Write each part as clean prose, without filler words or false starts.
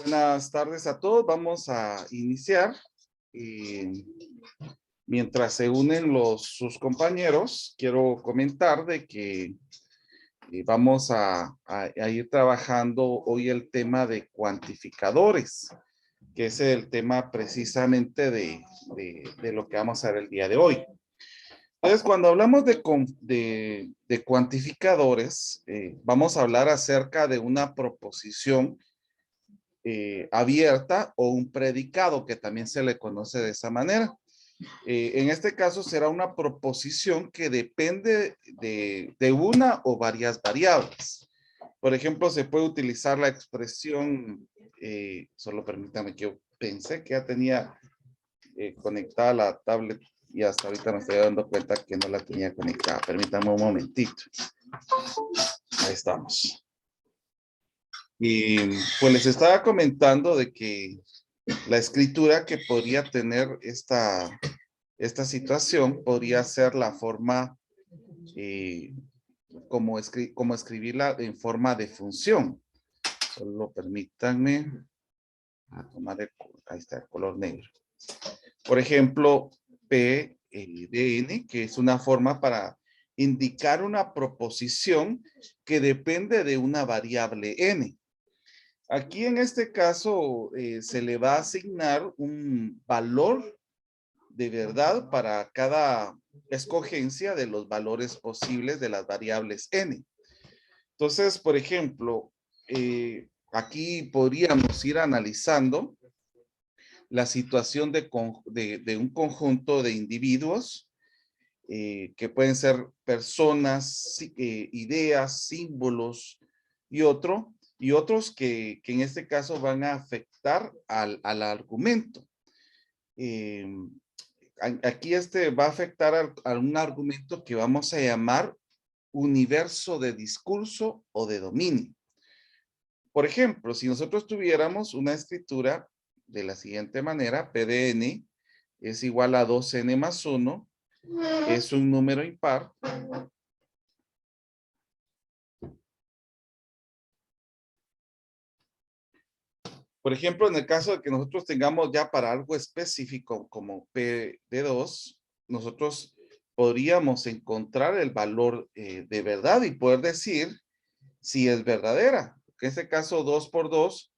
Buenas tardes a todos. Vamos a iniciar. Mientras se unen sus compañeros, quiero comentar de que vamos a ir trabajando hoy el tema de cuantificadores, que es el tema precisamente de lo que vamos a ver el día de hoy. Entonces, cuando hablamos de cuantificadores, vamos a hablar acerca de una proposición abierta o un predicado, que también se le conoce de esa manera. En este caso será una proposición que depende de una o varias variables. Por ejemplo, se puede utilizar la expresión, solo permítame que yo pensé que ya tenía conectada la tablet y hasta ahorita me estoy dando cuenta que no la tenía conectada. Permítame un momentito. Ahí estamos. Y pues les estaba comentando de que la escritura que podría tener esta situación podría ser la forma como escribirla en forma de función. Solo permítanme tomar ahí está el color negro. Por ejemplo, P de N, que es una forma para indicar una proposición que depende de una variable N. Aquí en este caso se le va a asignar un valor de verdad para cada escogencia de los valores posibles de las variables N. Entonces, por ejemplo, aquí podríamos ir analizando la situación de un conjunto de individuos que pueden ser personas, ideas, símbolos y otros que en este caso van a afectar al argumento. Aquí va a afectar a un argumento que vamos a llamar universo de discurso o de dominio. Por ejemplo, si nosotros tuviéramos una escritura de la siguiente manera, P de N es igual a 2N más 1, es un número impar. Por ejemplo, en el caso de que nosotros tengamos ya para algo específico como P de 2, nosotros podríamos encontrar el valor de verdad y poder decir si es verdadera. En este caso, 2 por 2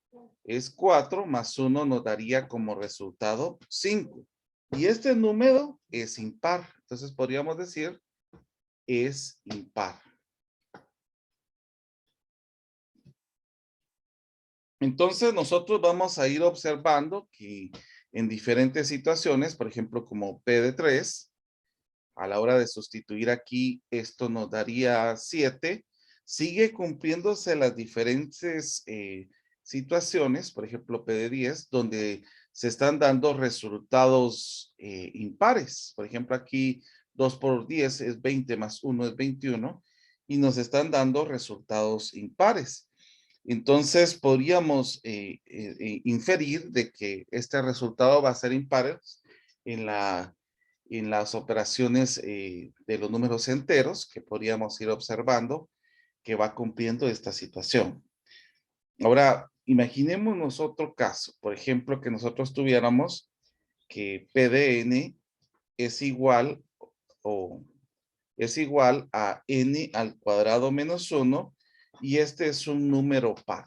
es 4, más 1 nos daría como resultado 5. Y este número es impar. Entonces podríamos decir es impar. Entonces nosotros vamos a ir observando que en diferentes situaciones, por ejemplo, como P de 3, a la hora de sustituir aquí, esto nos daría 7. Sigue cumpliéndose las diferentes situaciones, por ejemplo, P de 10, donde se están dando resultados impares. Por ejemplo, aquí 2 por 10 es 20 más 1 es 21 y nos están dando resultados impares. Entonces, podríamos inferir de que este resultado va a ser impar en las operaciones de los números enteros que podríamos ir observando que va cumpliendo esta situación. Ahora, imaginémonos otro caso. Por ejemplo, que nosotros tuviéramos que P de N es igual a N al cuadrado menos 1 y este es un número par.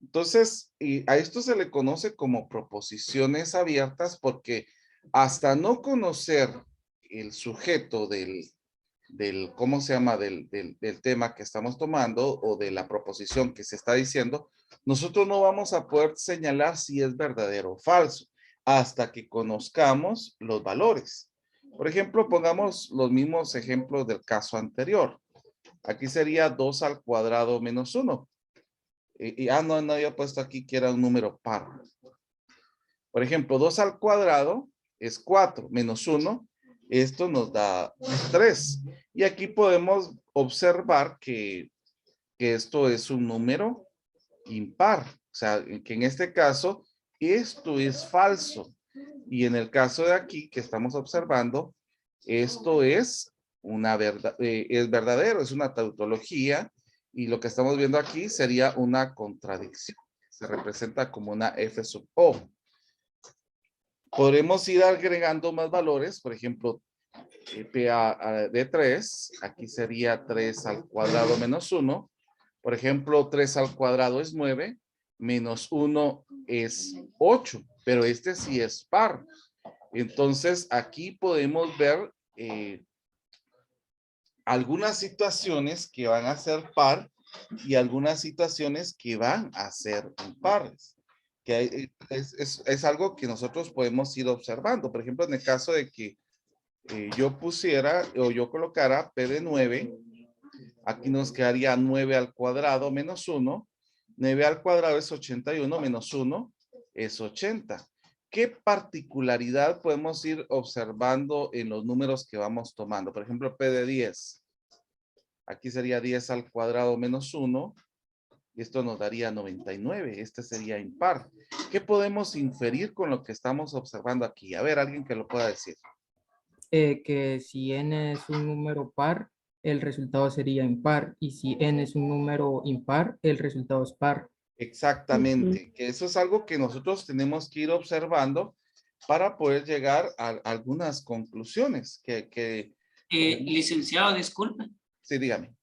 Entonces, a esto se le conoce como proposiciones abiertas porque hasta no conocer el sujeto ¿cómo se llama? Del tema que estamos tomando o de la proposición que se está diciendo, nosotros no vamos a poder señalar si es verdadero o falso hasta que conozcamos los valores. Por ejemplo, pongamos los mismos ejemplos del caso anterior. Aquí sería 2 al cuadrado menos 1. No había puesto aquí que era un número par. Por ejemplo, 2 al cuadrado es 4 menos 1. Esto nos da 3. Y aquí podemos observar que esto es un número impar. O sea, que en este caso, esto es falso. Y en el caso de aquí que estamos observando, esto es es verdadero, es una tautología Y lo que estamos viendo aquí sería una contradicción. Se representa como una F sub O. Podremos ir agregando más valores, por ejemplo, P de 3, aquí sería 3 al cuadrado menos 1. Por ejemplo, 3 al cuadrado es 9, menos 1 es 8, pero este sí es par. Entonces, aquí podemos ver algunas situaciones que van a ser par y algunas situaciones que van a ser impares. Que es algo que nosotros podemos ir observando. Por ejemplo, en el caso de que yo pusiera o yo colocara P de 9, aquí nos quedaría 9 al cuadrado menos 1. 9 al cuadrado es 81 menos 1 es 80. ¿Qué particularidad podemos ir observando en los números que vamos tomando? Por ejemplo, P de 10. Aquí sería 10 al cuadrado menos 1. Y esto nos daría 99. Este sería impar. ¿Qué podemos inferir con lo que estamos observando aquí? A ver, alguien que lo pueda decir. Que si n es un número par, el resultado sería impar. Y si n es un número impar, el resultado es par. Exactamente. Que eso es algo que nosotros tenemos que ir observando para poder llegar a algunas conclusiones. Licenciado, disculpe. Sí, dígame.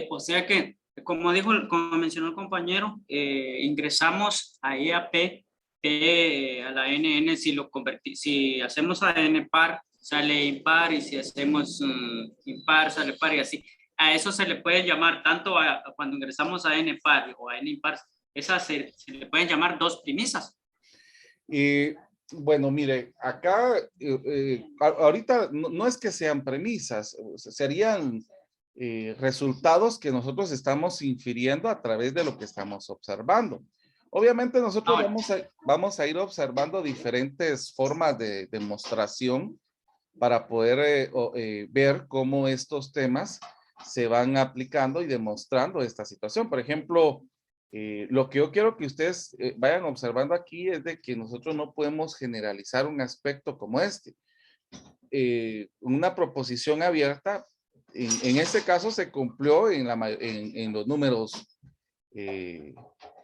O sea que, como mencionó el compañero, ingresamos ahí a P a la NN, si hacemos a N par, sale impar, y si hacemos impar, sale par, y así. A eso se le puede llamar, tanto cuando ingresamos a N par o a N impar, esas se le pueden llamar dos premisas. Bueno, mire, acá ahorita no es que sean premisas, serían resultados que nosotros estamos infiriendo a través de lo que estamos observando. Obviamente nosotros vamos a ir observando diferentes formas de demostración para poder ver cómo estos temas se van aplicando y demostrando esta situación. Por ejemplo, lo que yo quiero que ustedes vayan observando aquí es de que nosotros no podemos generalizar un aspecto como este. Una proposición abierta, en este caso se cumplió en los números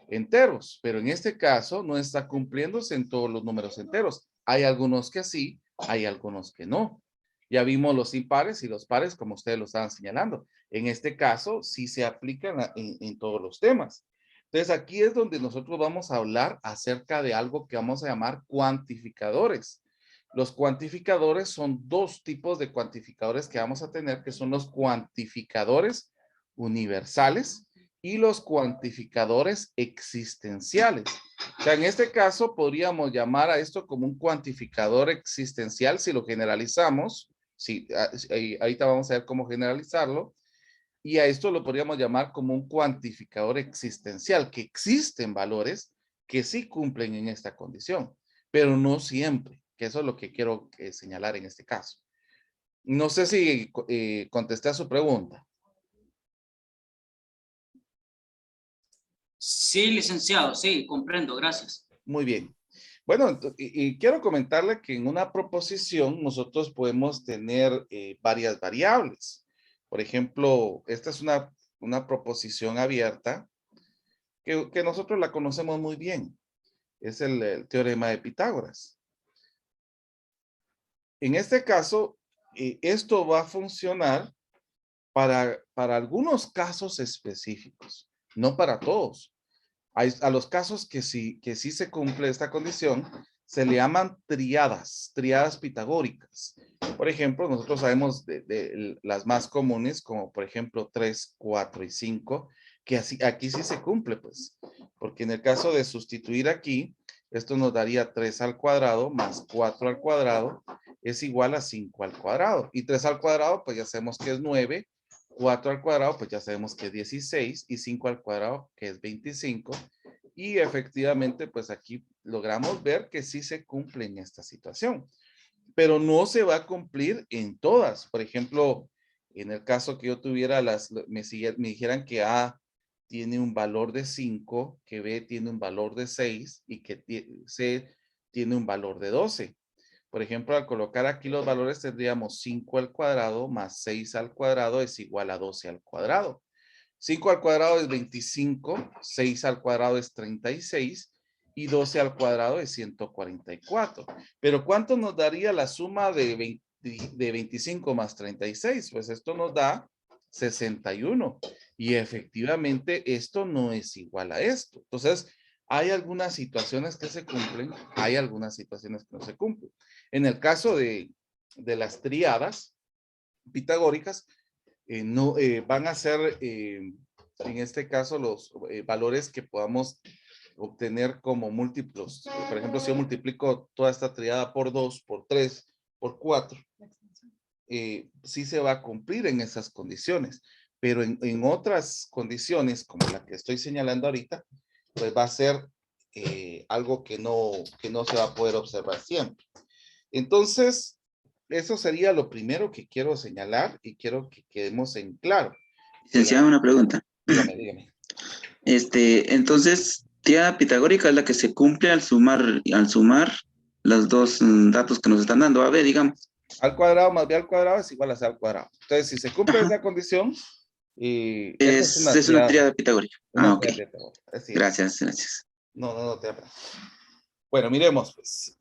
enteros, pero en este caso no está cumpliéndose en todos los números enteros. Hay algunos que sí, hay algunos que no. Ya vimos los impares y los pares como ustedes lo estaban señalando. En este caso sí se aplican en todos los temas. Entonces aquí es donde nosotros vamos a hablar acerca de algo que vamos a llamar cuantificadores. Los cuantificadores son dos tipos de cuantificadores que vamos a tener, que son los cuantificadores universales y los cuantificadores existenciales. O sea, en este caso podríamos llamar a esto como un cuantificador existencial si lo generalizamos. Sí, ahorita vamos a ver cómo generalizarlo. Y a esto lo podríamos llamar como un cuantificador existencial, que existen valores que sí cumplen en esta condición, pero no siempre, que eso es lo que quiero señalar en este caso. No sé si contesté a su pregunta. Sí, licenciado, sí, comprendo, gracias. Muy bien. Bueno, y quiero comentarle que en una proposición nosotros podemos tener varias variables. Por ejemplo, esta es una proposición abierta que nosotros la conocemos muy bien. Es el teorema de Pitágoras. En este caso, esto va a funcionar para algunos casos específicos, no para todos. A los casos que sí se cumple esta condición, se le llaman triadas pitagóricas. Por ejemplo, nosotros sabemos de las más comunes, como por ejemplo 3, 4 y 5, que aquí sí se cumple, pues. Porque en el caso de sustituir aquí, esto nos daría 3 al cuadrado más 4 al cuadrado es igual a 5 al cuadrado. Y 3 al cuadrado, pues ya sabemos que es 9. 4 al cuadrado, pues ya sabemos que es 16. Y 5 al cuadrado, que es 25. Y efectivamente, pues aquí logramos ver que sí se cumple en esta situación. Pero no se va a cumplir en todas. Por ejemplo, en el caso que yo tuviera me dijeran que A tiene un valor de 5, que B tiene un valor de 6 y que C tiene un valor de 12. Por ejemplo, al colocar aquí los valores tendríamos 5 al cuadrado más 6 al cuadrado es igual a 12 al cuadrado. 5 al cuadrado es 25, 6 al cuadrado es 36 y 12 al cuadrado es 144. Pero ¿cuánto nos daría la suma de 25 más 36? Pues esto nos da 61. Y efectivamente esto no es igual a esto. Entonces, hay algunas situaciones que se cumplen, hay algunas situaciones que no se cumplen. En el caso de las tríadas pitagóricas, no van a ser, en este caso, los valores que podamos obtener como múltiplos. Por ejemplo, si yo multiplico toda esta tríada por 2, por 3, por 4, sí se va a cumplir en esas condiciones. Pero en otras condiciones, como la que estoy señalando ahorita, pues va a ser algo que no se va a poder observar siempre. Entonces, eso sería lo primero que quiero señalar y quiero que quedemos en claro. Licenciado, una pregunta. Dígame. Entonces, tríada pitagórica es la que se cumple al sumar los dos datos que nos están dando. A ver, digamos. Al cuadrado más b al cuadrado es igual a c al cuadrado. Entonces, si se cumple esa condición, esa Es una tríada pitagórica. Ok. Gracias. No te apures. Bueno, miremos, pues.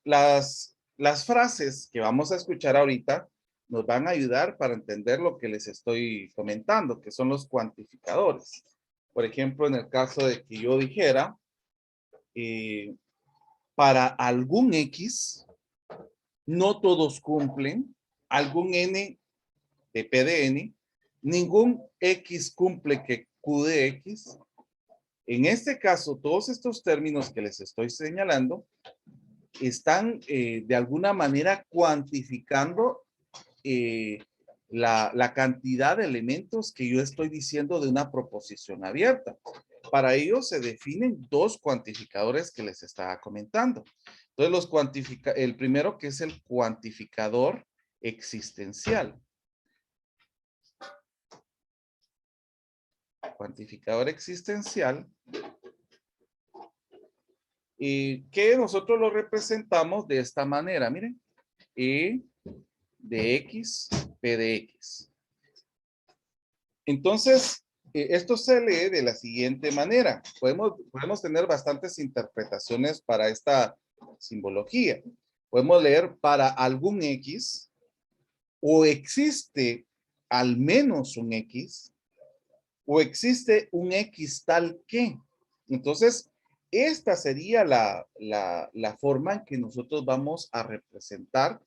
Las frases que vamos a escuchar ahorita nos van a ayudar para entender lo que les estoy comentando, que son los cuantificadores. Por ejemplo, en el caso de que yo dijera, para algún X, no todos cumplen, algún N de P de N, ningún X cumple que Q de X. En este caso, todos estos términos que les estoy señalando están de alguna manera cuantificando la cantidad de elementos que yo estoy diciendo de una proposición abierta. Para ello se definen dos cuantificadores que les estaba comentando. Entonces, el primero, que es el cuantificador existencial. Cuantificador existencial. Y que nosotros lo representamos de esta manera, miren. E de X, P de X. Entonces, esto se lee de la siguiente manera. Podemos tener bastantes interpretaciones para esta simbología. Podemos leer para algún X, o existe al menos un X, o existe un X tal que. Entonces, esta sería la forma en que nosotros vamos a representar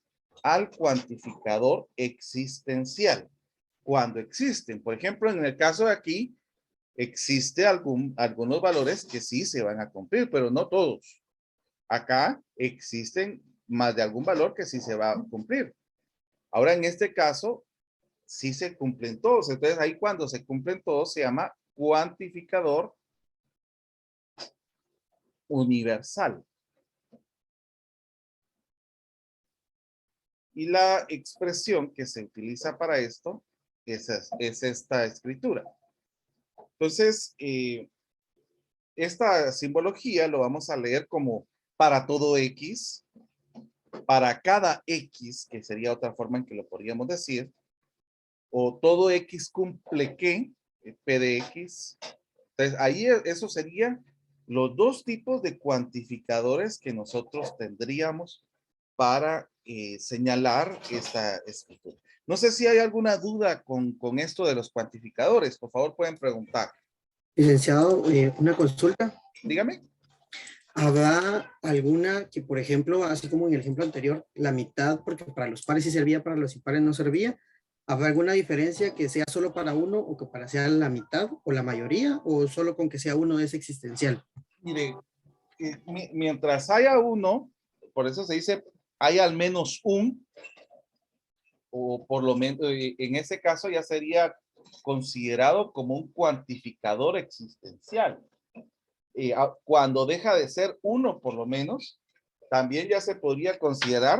al cuantificador existencial. Cuando existen, por ejemplo, en el caso de aquí, existe algunos valores que sí se van a cumplir, pero no todos. Acá existen más de algún valor que sí se va a cumplir. Ahora, en este caso, sí se cumplen todos. Entonces, ahí cuando se cumplen todos, se llama cuantificador universal. Y la expresión que se utiliza para esto es esta escritura. Entonces, esta simbología lo vamos a leer como para todo X, para cada X, que sería otra forma en que lo podríamos decir, o todo X cumple que, P de X. Entonces, ahí eso serían los dos tipos de cuantificadores que nosotros tendríamos para señalar esta escritura. No sé si hay alguna duda con esto de los cuantificadores. Por favor, pueden preguntar. Licenciado, una consulta. Dígame. ¿Habrá alguna que, por ejemplo, así como en el ejemplo anterior, la mitad, porque para los pares sí servía, para los impares no servía? ¿Habrá alguna diferencia que sea solo para uno o que para sea la mitad o la mayoría, o solo con que sea uno es existencial? Mire, mientras haya uno, por eso se dice hay al menos un, o por lo menos en ese caso ya sería considerado como un cuantificador existencial. Cuando deja de ser uno por lo menos, también ya se podría considerar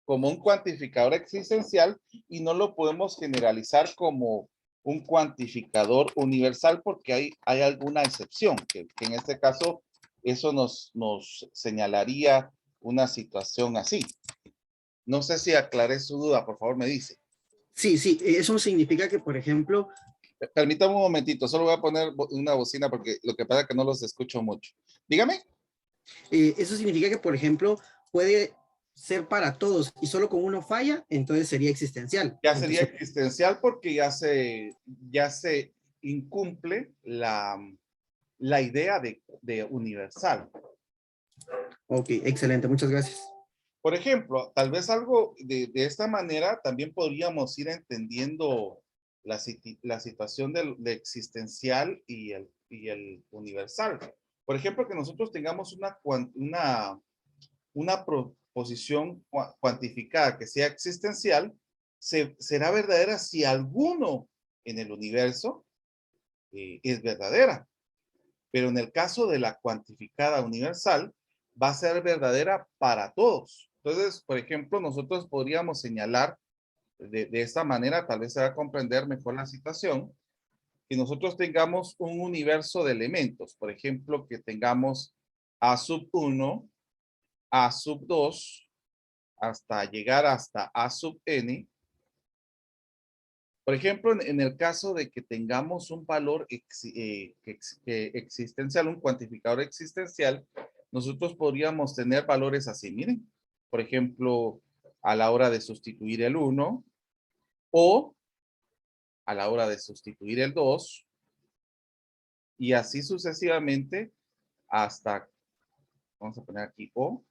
como un cuantificador existencial y no lo podemos generalizar como un cuantificador universal porque hay alguna excepción, que en este caso eso nos señalaría una situación así. No sé si aclaré su duda, por favor me dice. Sí, sí, eso significa que, por ejemplo, Permítame un momentito, solo voy a poner una bocina porque lo que pasa es que no los escucho mucho. Dígame. eso significa que, por ejemplo, puede ser para todos y solo con uno falla, entonces sería existencial. Ya sería existencial porque ya se incumple la idea de universal. Ok, excelente, muchas gracias. Por ejemplo, tal vez algo de esta manera también podríamos ir entendiendo la situación de existencial y el universal. Por ejemplo, que nosotros tengamos una proposición cuantificada que sea existencial, será verdadera si alguno en el universo es verdadera. Pero en el caso de la cuantificada universal, va a ser verdadera para todos. Entonces, por ejemplo, nosotros podríamos señalar de esta manera, tal vez se va a comprender mejor la situación, que nosotros tengamos un universo de elementos. Por ejemplo, que tengamos A sub 1, A sub 2, hasta llegar hasta A sub n. Por ejemplo, en el caso de que tengamos un valor existencial, un cuantificador existencial, nosotros podríamos tener valores así, miren. Por ejemplo, a la hora de sustituir el 1 o a la hora de sustituir el 2 y así sucesivamente hasta, vamos a poner aquí O,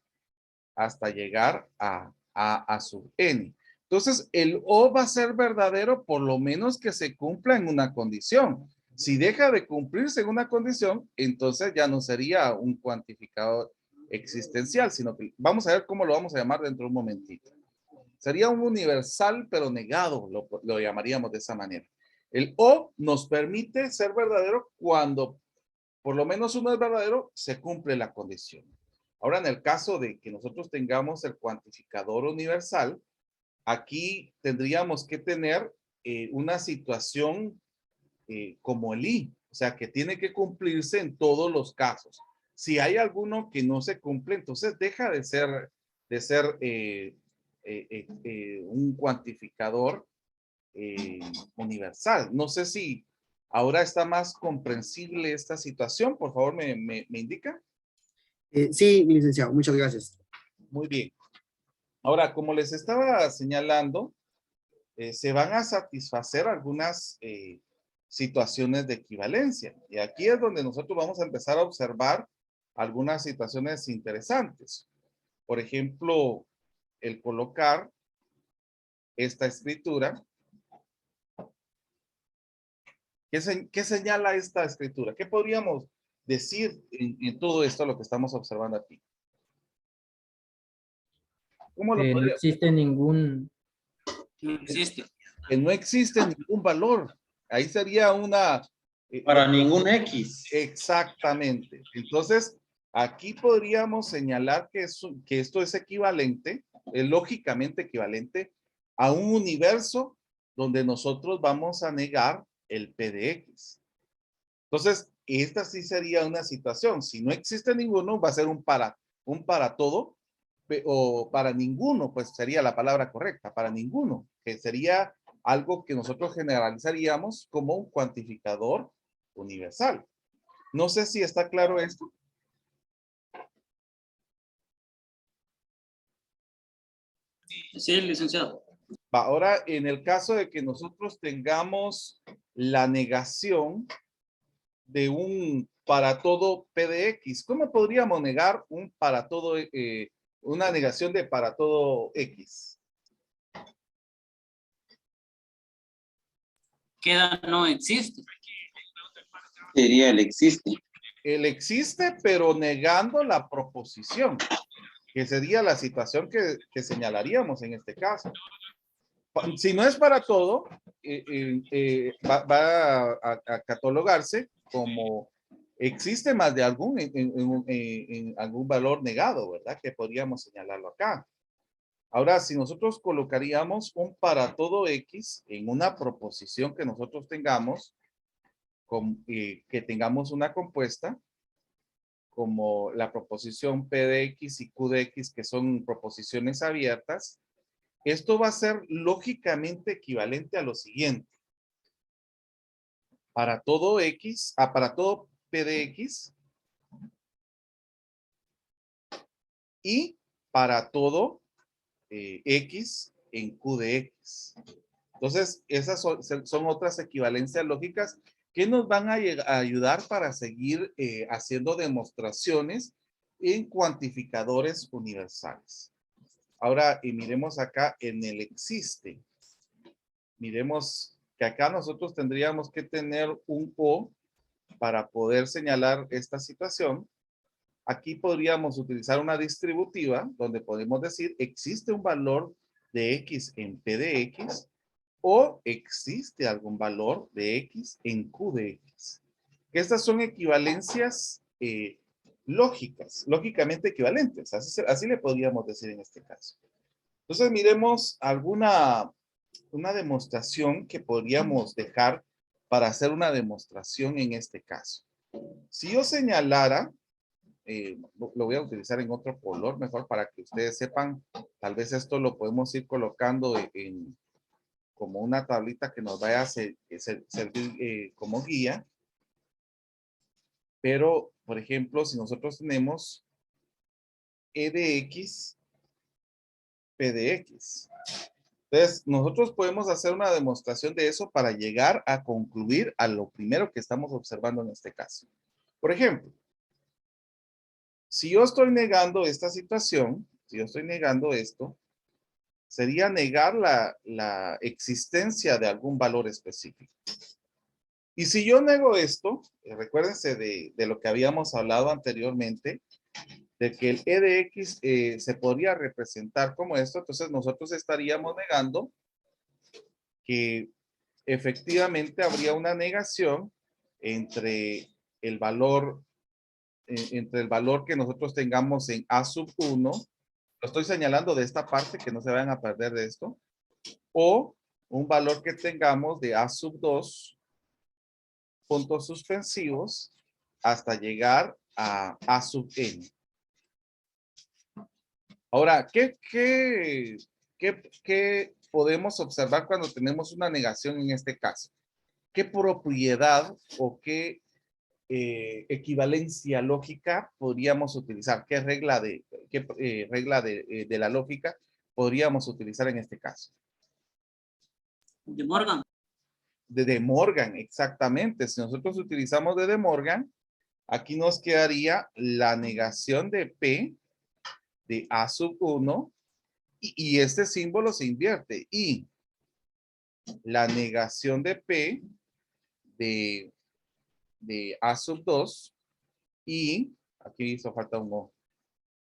hasta llegar a sub n. Entonces, el O va a ser verdadero por lo menos que se cumpla en una condición. Si deja de cumplirse en una condición, entonces ya no sería un cuantificador existencial, sino que vamos a ver cómo lo vamos a llamar dentro de un momentito. Sería un universal, pero negado, lo llamaríamos de esa manera. El O nos permite ser verdadero cuando por lo menos uno es verdadero, se cumple la condición. Ahora, en el caso de que nosotros tengamos el cuantificador universal, aquí tendríamos que tener una situación como el I, o sea, que tiene que cumplirse en todos los casos. Si hay alguno que no se cumple, entonces deja de ser un cuantificador universal. No sé si ahora está más comprensible esta situación. Por favor, me indica. Sí, licenciado, muchas gracias. Muy bien. Ahora, como les estaba señalando, se van a satisfacer algunas situaciones de equivalencia. Y aquí es donde nosotros vamos a empezar a observar algunas situaciones interesantes. Por ejemplo, el colocar esta escritura. ¿Qué señala esta escritura? ¿Qué podríamos decir en todo esto lo que estamos observando aquí? ¿Cómo lo No podría? existe ningún, No existe. Que no existe ningún valor. Ahí sería una... Para ningún X. Exactamente. Entonces, aquí podríamos señalar que esto es equivalente, es lógicamente equivalente a un universo donde nosotros vamos a negar el P de X. Entonces, esta sí sería una situación. Si no existe ninguno, va a ser un para todo, o para ninguno, pues sería la palabra correcta, para ninguno, que sería algo que nosotros generalizaríamos como un cuantificador universal. No sé si está claro esto. Sí, licenciado. Ahora, en el caso de que nosotros tengamos la negación de un para todo P de X, ¿cómo podríamos negar un para todo, una negación de para todo X? Queda no existe. Sería el existe. El existe, pero negando la proposición, que sería la situación que señalaríamos en este caso. Si no es para todo, va a catalogarse como existe más de algún en algún valor negado, ¿verdad? Que podríamos señalarlo acá. Ahora, si nosotros colocaríamos un para todo X en una proposición que nosotros tengamos, que tengamos una compuesta, como la proposición P de X y Q de X, que son proposiciones abiertas, esto va a ser lógicamente equivalente a lo siguiente. Para todo X, para todo P de X y para todo X en Q de X. Entonces, esas son otras equivalencias lógicas que nos van a ayudar para seguir haciendo demostraciones en cuantificadores universales. Ahora, miremos acá en el existe. Miremos que acá nosotros tendríamos que tener un O para poder señalar esta situación. Aquí podríamos utilizar una distributiva donde podemos decir existe un valor de X en P de X o existe algún valor de X en Q de X. Estas son equivalencias lógicas, lógicamente equivalentes. Así le podríamos decir en este caso. Entonces miremos una demostración que podríamos dejar para hacer una demostración en este caso. Si yo señalara, lo voy a utilizar en otro color mejor para que ustedes sepan, tal vez esto lo podemos ir colocando como una tablita que nos vaya a servir como guía. Pero, por ejemplo, si nosotros tenemos E de X, P de X. Entonces, nosotros podemos hacer una demostración de eso para llegar a concluir a lo primero que estamos observando en este caso. Por ejemplo, si yo estoy negando esta situación, si yo estoy negando esto, sería negar la existencia de algún valor específico. Y si yo nego esto, recuérdense de lo que habíamos hablado anteriormente, de que el E de X se podría representar como esto, entonces nosotros estaríamos negando que efectivamente habría una negación entre el valor que nosotros tengamos en A sub 1, lo estoy señalando de esta parte, que no se vayan a perder de esto, o un valor que tengamos de A sub 2, puntos suspensivos, hasta llegar a A sub n. Ahora, ¿qué podemos observar cuando tenemos una negación en este caso? ¿Qué propiedad o qué equivalencia lógica podríamos utilizar? ¿Qué regla de la lógica podríamos utilizar en este caso? De Morgan. De De Morgan, exactamente. Si nosotros utilizamos de Morgan, aquí nos quedaría la negación de P de A sub 1 y este símbolo se invierte. Y la negación de P de A sub 2 y aquí hizo falta un O.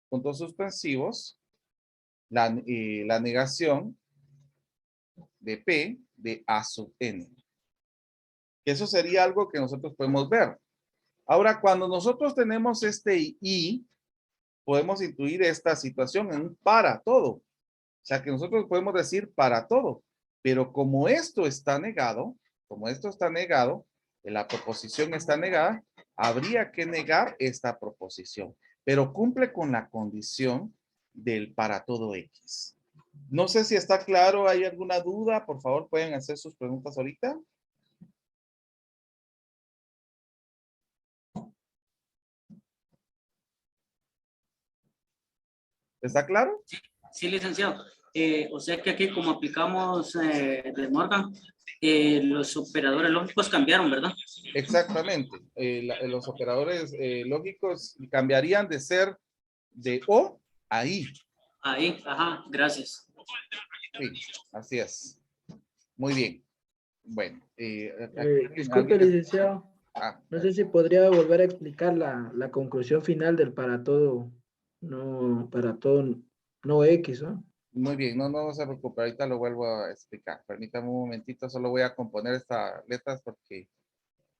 Puntos suspensivos, la negación de P de A sub n. Eso sería algo que nosotros podemos ver. Ahora, cuando nosotros tenemos este I, podemos intuir esta situación en un para todo. O sea, que nosotros podemos decir para todo. Pero como esto está negado, la proposición está negada, habría que negar esta proposición. Pero cumple con la condición del para todo X. No sé si está claro, ¿hay alguna duda? Por favor, pueden hacer sus preguntas ahorita. ¿Está claro? Sí, licenciado. O sea que aquí como aplicamos de Morgan, los operadores lógicos cambiaron, ¿verdad? Exactamente. Los operadores lógicos cambiarían de ser de O a I. Ahí, ajá, gracias. Sí, así es. Muy bien. Bueno. Disculpe, licenciado. No sé si podría volver a explicar la conclusión final del para todo no X, ¿no? Muy bien, no se preocupe, ahorita lo vuelvo a explicar. Permítame un momentito, solo voy a componer estas letras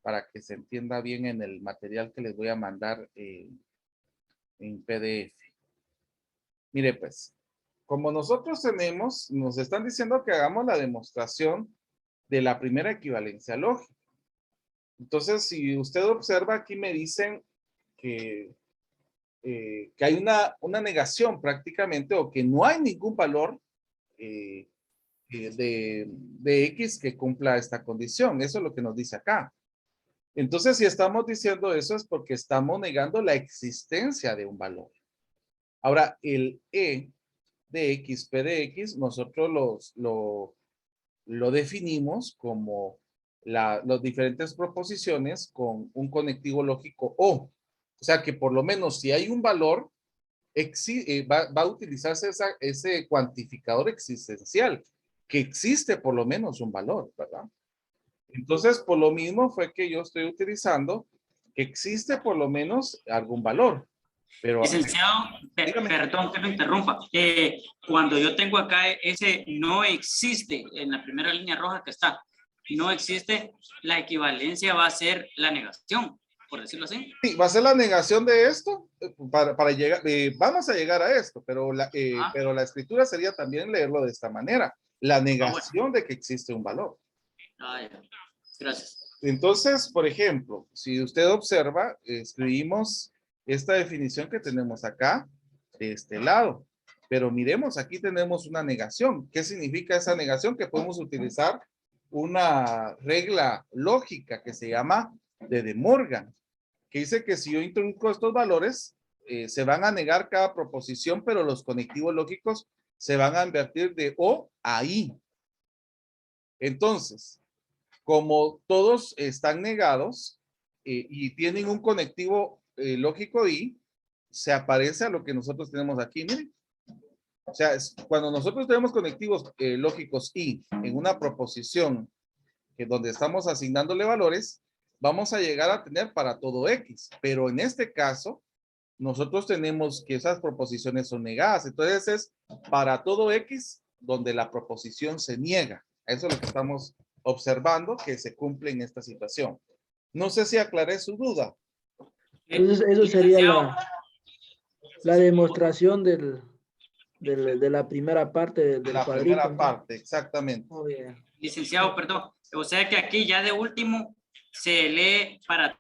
para que se entienda bien en el material que les voy a mandar en PDF. Mire pues, como nosotros nos están diciendo que hagamos la demostración de la primera equivalencia lógica. Entonces, si usted observa, aquí me dicen que hay una negación prácticamente, o que no hay ningún valor de X que cumpla esta condición. Eso es lo que nos dice acá. Entonces, si estamos diciendo eso es porque estamos negando la existencia de un valor. Ahora, el E de X, P de X, nosotros lo definimos como las diferentes proposiciones con un conectivo lógico O. O sea que por lo menos si hay un valor, va a utilizarse ese cuantificador existencial, que existe por lo menos un valor, ¿verdad? Entonces, por lo mismo fue que yo estoy utilizando que existe por lo menos algún valor. Pero, Licenciado, perdón que lo interrumpa. Cuando yo tengo acá ese no existe en la primera línea roja que está, no existe, la equivalencia va a ser la negación, por decirlo así. sí, va a ser la negación de esto para llegar, vamos a llegar a esto, pero la escritura sería también leerlo de esta manera, la negación de que existe un valor. Ya. Gracias. Entonces, por ejemplo, si usted observa, escribimos esta definición que tenemos acá, de este lado. Pero miremos, aquí tenemos una negación. ¿Qué significa esa negación? Que podemos utilizar una regla lógica que se llama de Morgan, que dice que si yo introduzco estos valores, se van a negar cada proposición, pero los conectivos lógicos se van a invertir de O a I. Entonces, como todos están negados y tienen un conectivo lógico I, se aparece a lo que nosotros tenemos aquí, miren. O sea, cuando nosotros tenemos conectivos lógicos I en una proposición donde estamos asignándole valores, vamos a llegar a tener para todo X. Pero en este caso, nosotros tenemos que esas proposiciones son negadas. Entonces es para todo X donde la proposición se niega. Eso es lo que estamos observando que se cumple en esta situación. No sé si aclaré su duda. Entonces, eso sería la demostración de la primera parte del La cuadrito. primera parte, exactamente. Muy bien. Licenciado, perdón. O sea que aquí ya de último se lee para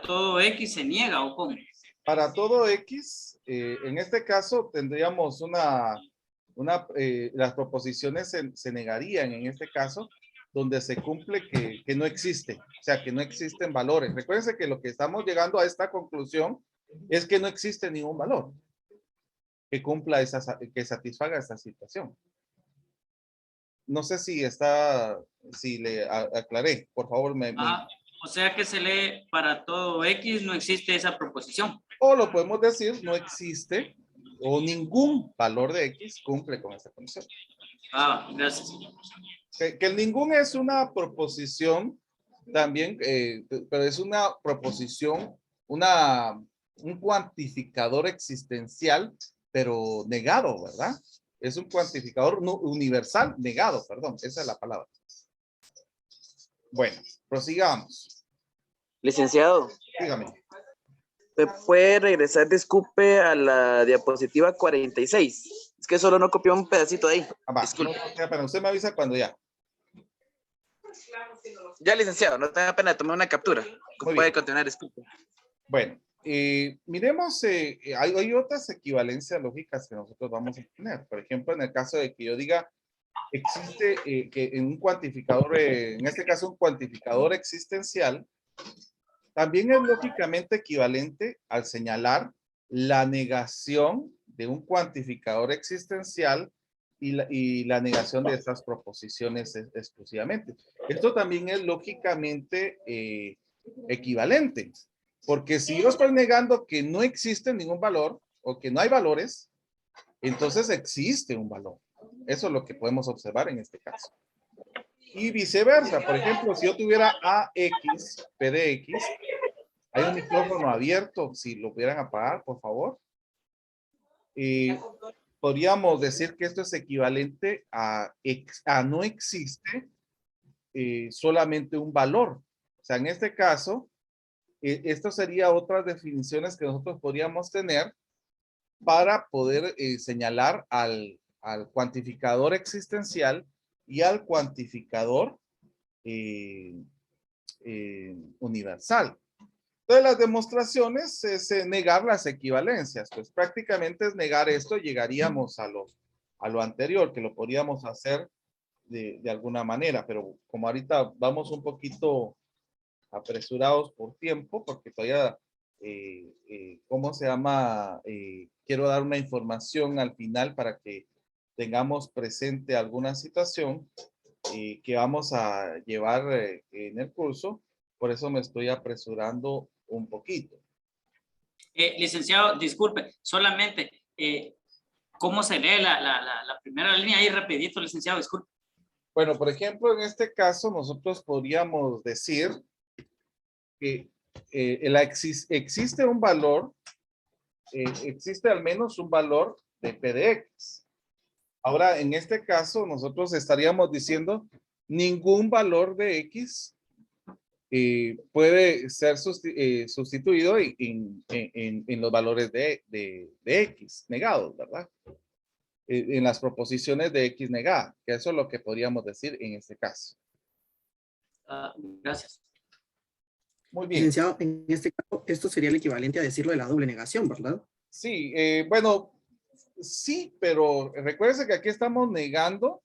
todo X se niega, ¿o cómo? Para todo X, en este caso tendríamos las proposiciones se negarían en este caso, donde se cumple que no existe, o sea, que no existen valores. Recuérdense que lo que estamos llegando a esta conclusión es que no existe ningún valor que cumpla que satisfaga esta situación. No sé si le aclaré, por favor. O sea que se lee para todo X, no existe esa proposición. O lo podemos decir, no existe o ningún valor de X cumple con esta condición. Gracias. Que el ningún es una proposición también, pero es una proposición, un cuantificador existencial, pero negado, ¿verdad? Es un cuantificador universal negado, perdón, esa es la palabra. Bueno, prosigamos. Licenciado. Dígame. ¿Me puede regresar, disculpe, a la diapositiva 46? Es que solo no copió un pedacito de ahí. Disculpe. Pero usted me avisa cuando ya. Ya, licenciado, no tenga pena de tomar una captura. Puede continuar, disculpe. Bueno, miremos, hay otras equivalencias lógicas que nosotros vamos a tener. Por ejemplo, en el caso de que yo diga, existe que en un cuantificador, en este caso un cuantificador existencial, también es lógicamente equivalente al señalar la negación de un cuantificador existencial y la negación de estas proposiciones exclusivamente. Esto también es lógicamente equivalente, porque si yo estoy negando que no existe ningún valor o que no hay valores, entonces existe un valor. Eso es lo que podemos observar en este caso. Y viceversa, por ejemplo, si yo tuviera AX, P de X, hay un micrófono abierto, si lo pudieran apagar, por favor. Podríamos decir que esto es equivalente a no existe solamente un valor. O sea, en este caso, esto sería otras definiciones que nosotros podríamos tener para poder señalar al cuantificador existencial y al cuantificador universal. Entonces, las demostraciones es negar las equivalencias. Pues prácticamente es negar esto, llegaríamos a a lo anterior, que lo podríamos hacer de alguna manera, pero como ahorita vamos un poquito apresurados por tiempo, porque todavía, ¿cómo se llama? Quiero dar una información al final para que tengamos presente alguna situación que vamos a llevar en el curso. Por eso me estoy apresurando un poquito. Licenciado, disculpe, solamente, ¿cómo se lee la primera línea ahí rapidito, licenciado? Disculpe. Bueno, por ejemplo, en este caso, nosotros podríamos decir que existe un valor, existe al menos un valor de P de X. Ahora, en este caso, nosotros estaríamos diciendo ningún valor de X puede ser sustituido en los valores de X negados, ¿verdad? En las proposiciones de X negada, que eso es lo que podríamos decir en este caso. Gracias. Muy bien. Licenciado, en este caso, esto sería el equivalente a decirlo de la doble negación, ¿verdad? Sí, bueno, sí, pero recuérdense que aquí estamos negando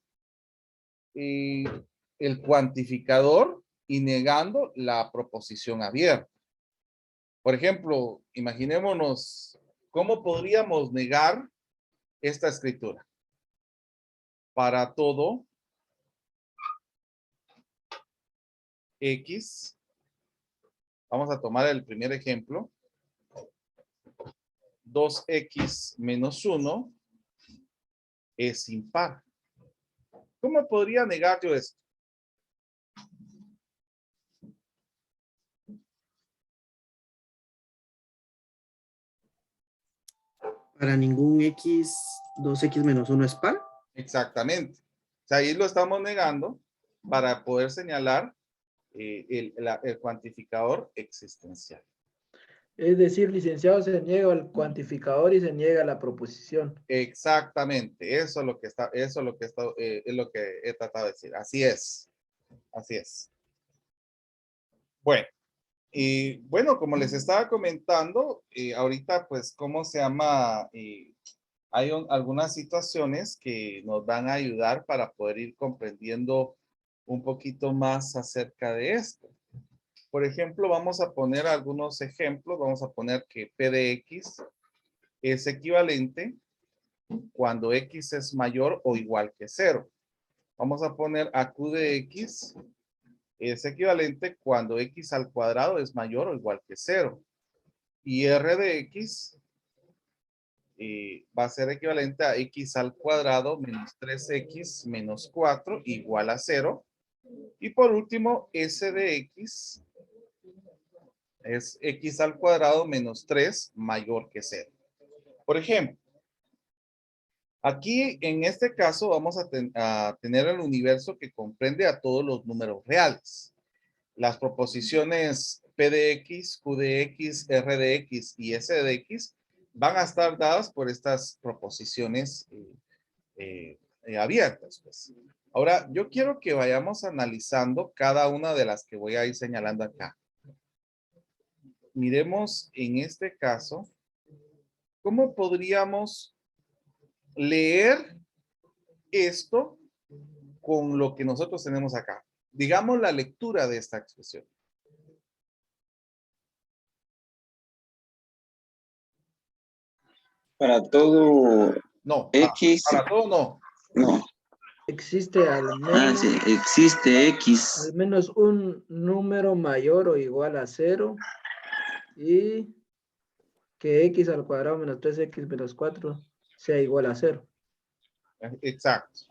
el cuantificador y negando la proposición abierta. Por ejemplo, imaginémonos cómo podríamos negar esta escritura. Para todo X, vamos a tomar el primer ejemplo. 2X menos 1 es impar. ¿Cómo podría negar yo esto? Para ningún X, 2X menos 1 es par. Exactamente. O sea, ahí lo estamos negando para poder señalar el cuantificador existencial. Es decir, licenciado, se niega el cuantificador y se niega la proposición. Exactamente. Eso es lo que es lo que he tratado de decir. Así es. Así es. Bueno. Y bueno, como les estaba comentando, ahorita pues, ¿cómo se llama? Hay algunas situaciones que nos van a ayudar para poder ir comprendiendo un poquito más acerca de esto. Por ejemplo, vamos a poner algunos ejemplos. Vamos a poner que P de X es equivalente cuando X es mayor o igual que 0. Vamos a poner a Q de X es equivalente cuando X al cuadrado es mayor o igual que 0. Y R de X va a ser equivalente a X al cuadrado menos 3X menos 4 igual a 0. Y por último, S de X es X al cuadrado menos 3 mayor que 0. Por ejemplo, aquí en este caso vamos a tener el universo que comprende a todos los números reales. Las proposiciones P de X, Q de X, R de X y S de X van a estar dadas por estas proposiciones abiertas. Pues. Ahora, yo quiero que vayamos analizando cada una de las que voy a ir señalando acá. Miremos en este caso, ¿cómo podríamos leer esto con lo que nosotros tenemos acá? Digamos la lectura de esta expresión. Para todo No, X. para todo no. No. Existe al menos, Sí, existe X. al menos un número mayor o igual a 0 y que X al cuadrado menos 3X menos 4 sea igual a 0. Exacto.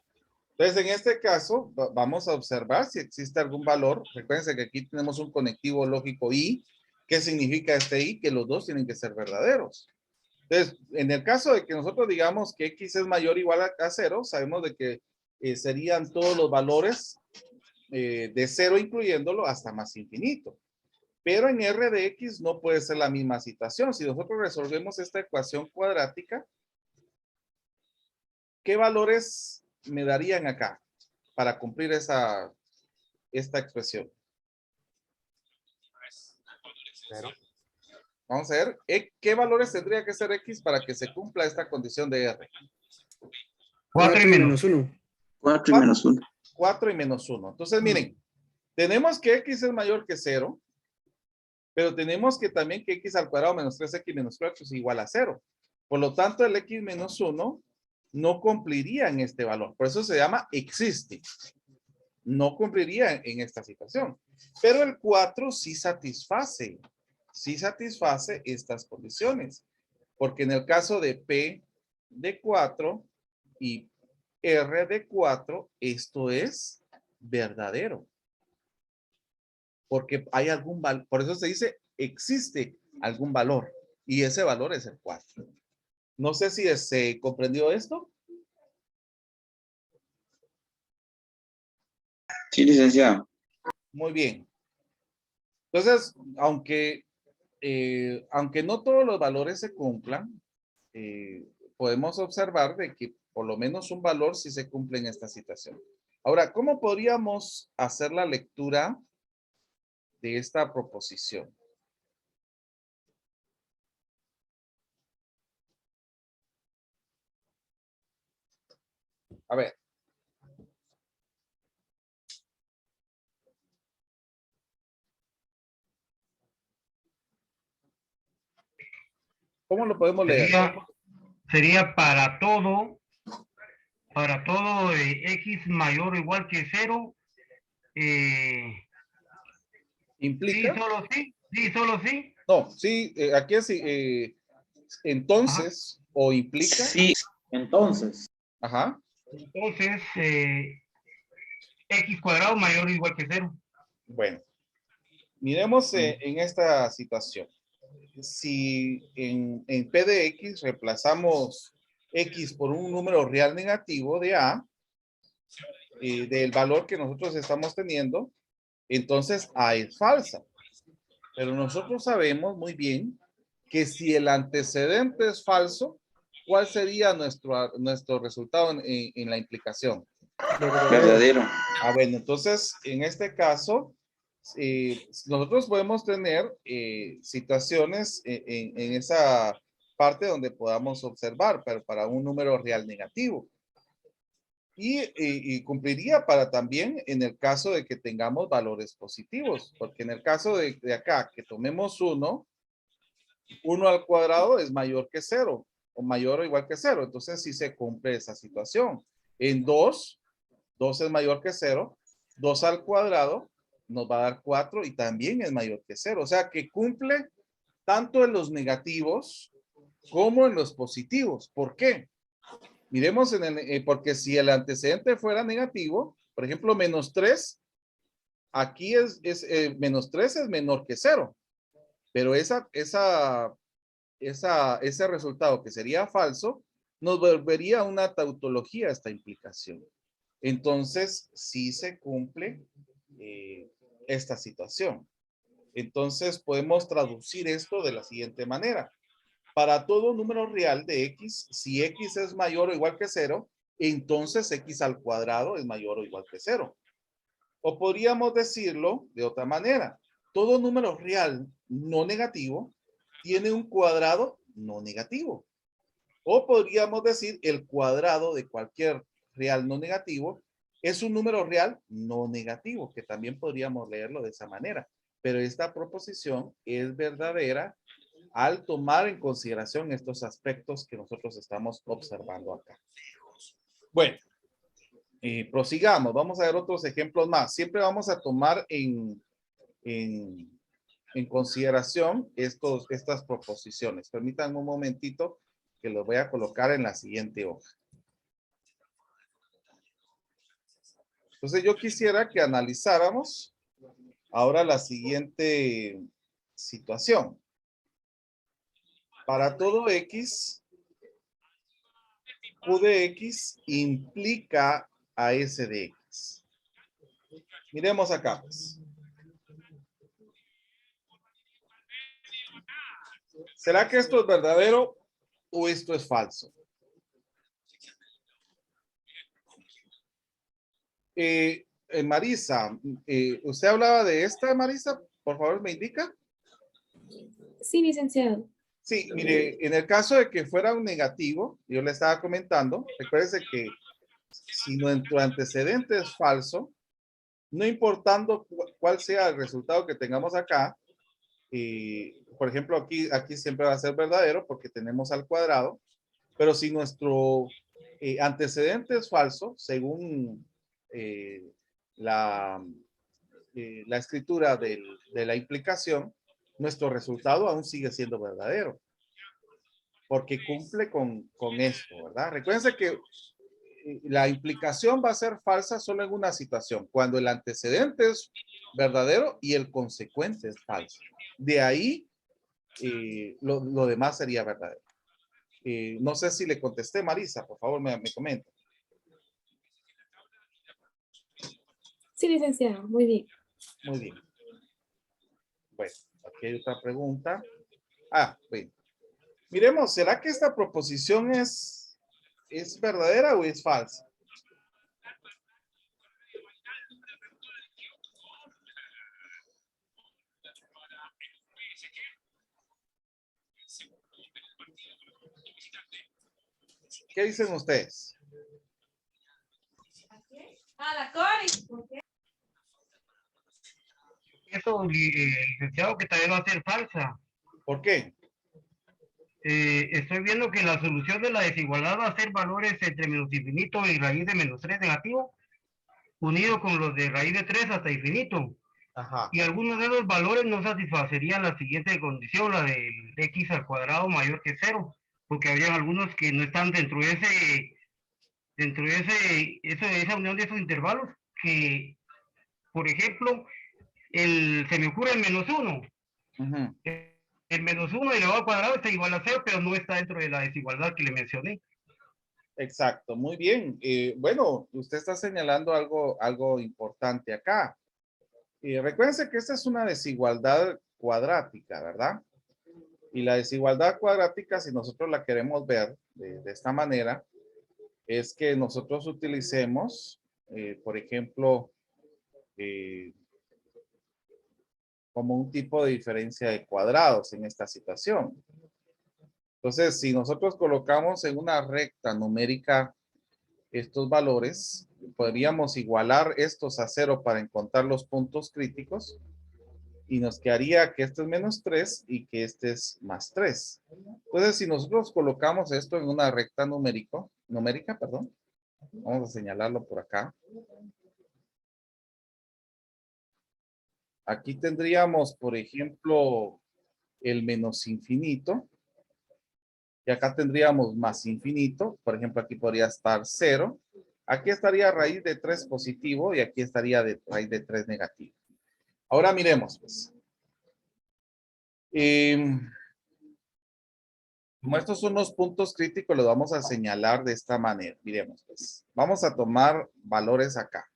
Entonces, en este caso, vamos a observar si existe algún valor. Recuérdense que aquí tenemos un conectivo lógico y. ¿Qué significa este y? Que los dos tienen que ser verdaderos. Entonces, en el caso de que nosotros digamos que X es mayor o igual a 0, sabemos de que serían todos los valores de 0 incluyéndolo hasta más infinito. Pero en R de X no puede ser la misma situación. Si nosotros resolvemos esta ecuación cuadrática, ¿qué valores me darían acá para cumplir esta expresión? Pero, vamos a ver, ¿qué valores tendría que ser X para que se cumpla esta condición de R? 4 y menos. 1. 4 y menos 1. 4 y menos 1. Entonces, miren, tenemos que x es mayor que 0, pero tenemos que también que x al cuadrado menos 3x menos 4 es igual a 0. Por lo tanto, el x menos 1 no cumpliría en este valor. Por eso se llama existe. No cumpliría en esta situación. Pero el 4 sí satisface estas condiciones. Porque en el caso de P de 4 y R de 4, esto es verdadero. Porque hay algún valor, por eso se dice existe algún valor. Y ese valor es el 4. No sé si se comprendió esto. Sí, licenciado. Muy bien. Entonces, aunque no todos los valores se cumplan, podemos observar de que por lo menos un valor sí se cumple en esta situación. Ahora, ¿cómo podríamos hacer la lectura de esta proposición? A ver. ¿Cómo lo podemos leer? Sería para todo x mayor o igual que 0. ¿Implica? Sí, solo sí. No, sí, aquí es entonces o implica. Sí, entonces. Ajá. Entonces, x cuadrado mayor o igual que 0. Bueno, miremos en esta situación. Si en P de X reemplazamos X por un número real negativo de A, del valor que nosotros estamos teniendo, entonces A es falsa. Pero nosotros sabemos muy bien que si el antecedente es falso, ¿cuál sería nuestro resultado en la implicación? Verdadero. Bueno, entonces, en este caso, nosotros podemos tener situaciones en esa parte donde podamos observar, pero para un número real negativo. Y cumpliría para también en el caso de que tengamos valores positivos, porque en el caso de acá, que tomemos 1 al cuadrado es mayor que 0, o mayor o igual que 0, entonces sí se cumple esa situación. En 2 es mayor que 0, 2 al cuadrado nos va a dar 4 y también es mayor que 0. O sea que cumple tanto en los negativos como en los positivos. ¿Por qué? Miremos porque si el antecedente fuera negativo, por ejemplo, menos 3, aquí menos 3 es menor que 0. Pero ese resultado que sería falso nos volvería una tautología esta implicación. Entonces, sí se cumple esta situación. Entonces, podemos traducir esto de la siguiente manera. Para todo número real de X, si X es mayor o igual que 0, entonces X al cuadrado es mayor o igual que 0. O podríamos decirlo de otra manera. Todo número real no negativo tiene un cuadrado no negativo. O podríamos decir el cuadrado de cualquier real no negativo es un número real no negativo, que también podríamos leerlo de esa manera. Pero esta proposición es verdadera al tomar en consideración estos aspectos que nosotros estamos observando acá. Bueno, prosigamos. Vamos a ver otros ejemplos más. Siempre vamos a tomar en consideración estas proposiciones. Permítanme un momentito que los voy a colocar en la siguiente hoja. Entonces yo quisiera que analizáramos ahora la siguiente situación. Para todo X, Q de X implica a S de X. Miremos acá, pues. ¿Será que esto es verdadero o esto es falso? Marisa, ¿usted hablaba de esta, Marisa? Por favor, ¿me indica? Sí, licenciado. Sí, mire, en el caso de que fuera un negativo, yo le estaba comentando, recuérdese que si nuestro antecedente es falso, no importando cuál sea el resultado que tengamos acá, por ejemplo, aquí siempre va a ser verdadero porque tenemos al cuadrado, pero si nuestro antecedente es falso, según la escritura de la implicación, nuestro resultado aún sigue siendo verdadero, porque cumple con esto, ¿verdad? Recuérdense que la implicación va a ser falsa solo en una situación, cuando el antecedente es verdadero y el consecuente es falso. De ahí, lo demás sería verdadero. No sé si le contesté, Marisa, por favor me comenta. Sí, licenciado, muy bien. Muy bien. Bueno, aquí hay otra pregunta. Bueno. Miremos, ¿será que esta proposición es verdadera o es falsa? ¿Qué dicen ustedes? Eso, licenciado, que también va a ser falsa. ¿Por qué? Estoy viendo que la solución de la desigualdad va a ser valores entre menos infinito y raíz de menos 3 negativo, unido con los de raíz de 3 hasta infinito. Ajá. Y algunos de los valores no satisfacerían la siguiente condición, la del x al cuadrado mayor que 0, porque habrían algunos que no están dentro de esa unión de esos intervalos, que, por ejemplo, se me ocurre el menos 1. Uh-huh. El menos 1 elevado al cuadrado está igual a 0, pero no está dentro de la desigualdad que le mencioné. Exacto, muy bien. Bueno, usted está señalando algo importante acá. Recuérdense que esta es una desigualdad cuadrática, ¿verdad? Y la desigualdad cuadrática, si nosotros la queremos ver de esta manera, es que nosotros utilicemos, por ejemplo, como un tipo de diferencia de cuadrados en esta situación. Entonces, si nosotros colocamos en una recta numérica estos valores, podríamos igualar estos a 0 para encontrar los puntos críticos y nos quedaría que este es menos 3 y que este es más 3. Entonces, si nosotros colocamos esto en una recta numérica, perdón, vamos a señalarlo por acá. Aquí tendríamos, por ejemplo, el menos infinito. Y acá tendríamos más infinito. Por ejemplo, aquí podría estar 0. Aquí estaría raíz de 3 positivo y aquí estaría raíz de 3 negativo. Ahora miremos, pues. Como estos son los puntos críticos, los vamos a señalar de esta manera. Miremos, pues. Vamos a tomar valores acá.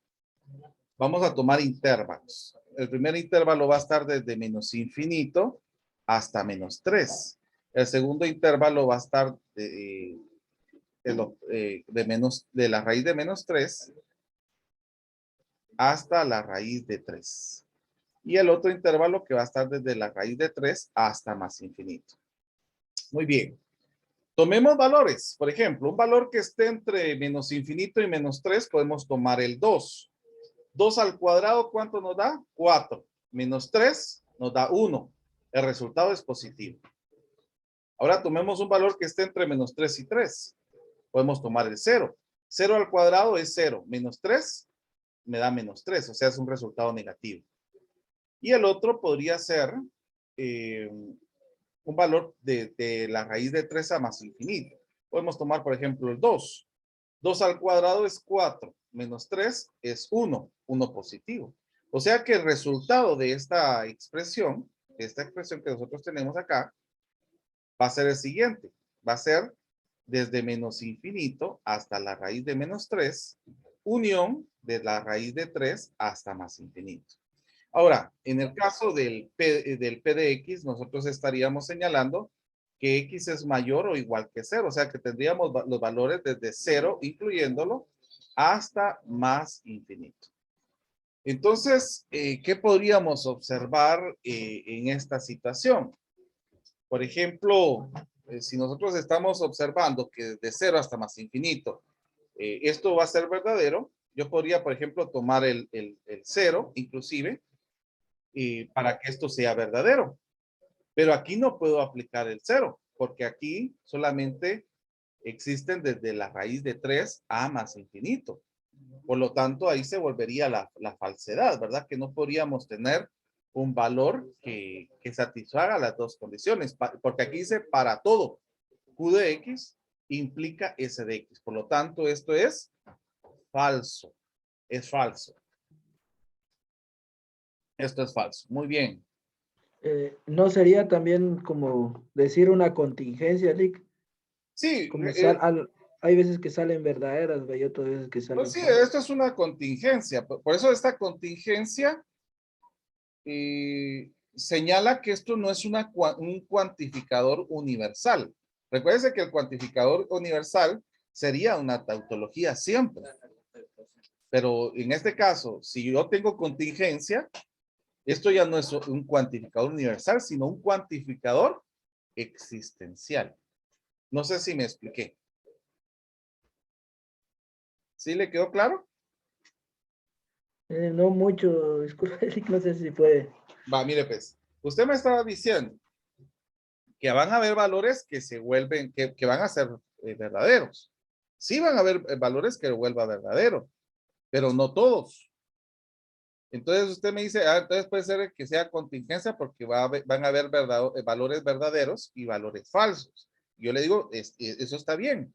Vamos a tomar intervalos. El primer intervalo va a estar desde menos infinito hasta menos 3. El segundo intervalo va a estar de la raíz de menos 3 hasta la raíz de 3. Y el otro intervalo que va a estar desde la raíz de 3 hasta más infinito. Muy bien. Tomemos valores. Por ejemplo, un valor que esté entre menos infinito y menos 3, podemos tomar el 2. 2 al cuadrado, ¿cuánto nos da? 4. Menos 3 nos da 1. El resultado es positivo. Ahora tomemos un valor que esté entre menos 3 y 3. Podemos tomar el 0. 0 al cuadrado es 0. Menos 3 me da menos 3. O sea, es un resultado negativo. Y el otro podría ser un valor de la raíz de 3 a más infinito. Podemos tomar, por ejemplo, el 2. 2 al cuadrado es 4. Menos 3 es 1. 1 positivo. O sea que el resultado de esta expresión que nosotros tenemos acá, va a ser el siguiente. Va a ser desde menos infinito hasta la raíz de menos 3, unión de la raíz de 3 hasta más infinito. Ahora, en el caso del P de X, nosotros estaríamos señalando que X es mayor o igual que 0. O sea que tendríamos los valores desde 0, incluyéndolo, hasta más infinito. Entonces, ¿qué podríamos observar en esta situación? Por ejemplo, si nosotros estamos observando que de 0 hasta más infinito, esto va a ser verdadero, yo podría, por ejemplo, tomar el 0, inclusive, para que esto sea verdadero. Pero aquí no puedo aplicar el 0, porque aquí solamente existen desde la raíz de 3 a más infinito. Por lo tanto, ahí se volvería la falsedad, ¿verdad? Que no podríamos tener un valor que satisfaga las dos condiciones, porque aquí dice para todo. Q de X implica S de X. Por lo tanto, esto es falso. Es falso. Esto es falso. Muy bien. ¿No sería también como decir una contingencia, Lick? Sí. Como hay veces que salen verdaderas, y otras veces que salen Pues sí, falsas. esto es una contingencia. Por eso esta contingencia señala que esto no es un cuantificador universal. Recuérdense que el cuantificador universal sería una tautología siempre. Pero en este caso, si yo tengo contingencia, esto ya no es un cuantificador universal, sino un cuantificador existencial. No sé si me expliqué. ¿Sí le quedó claro? No mucho, disculpe, Lick, no sé si puede. Va, mire pues. Usted me estaba diciendo que van a haber valores que se vuelven, que van a ser verdaderos. Sí van a haber valores que lo vuelva verdadero, pero no todos. Entonces usted me dice, entonces puede ser que sea contingencia porque van a haber valores verdaderos y valores falsos. Yo le digo, eso está bien,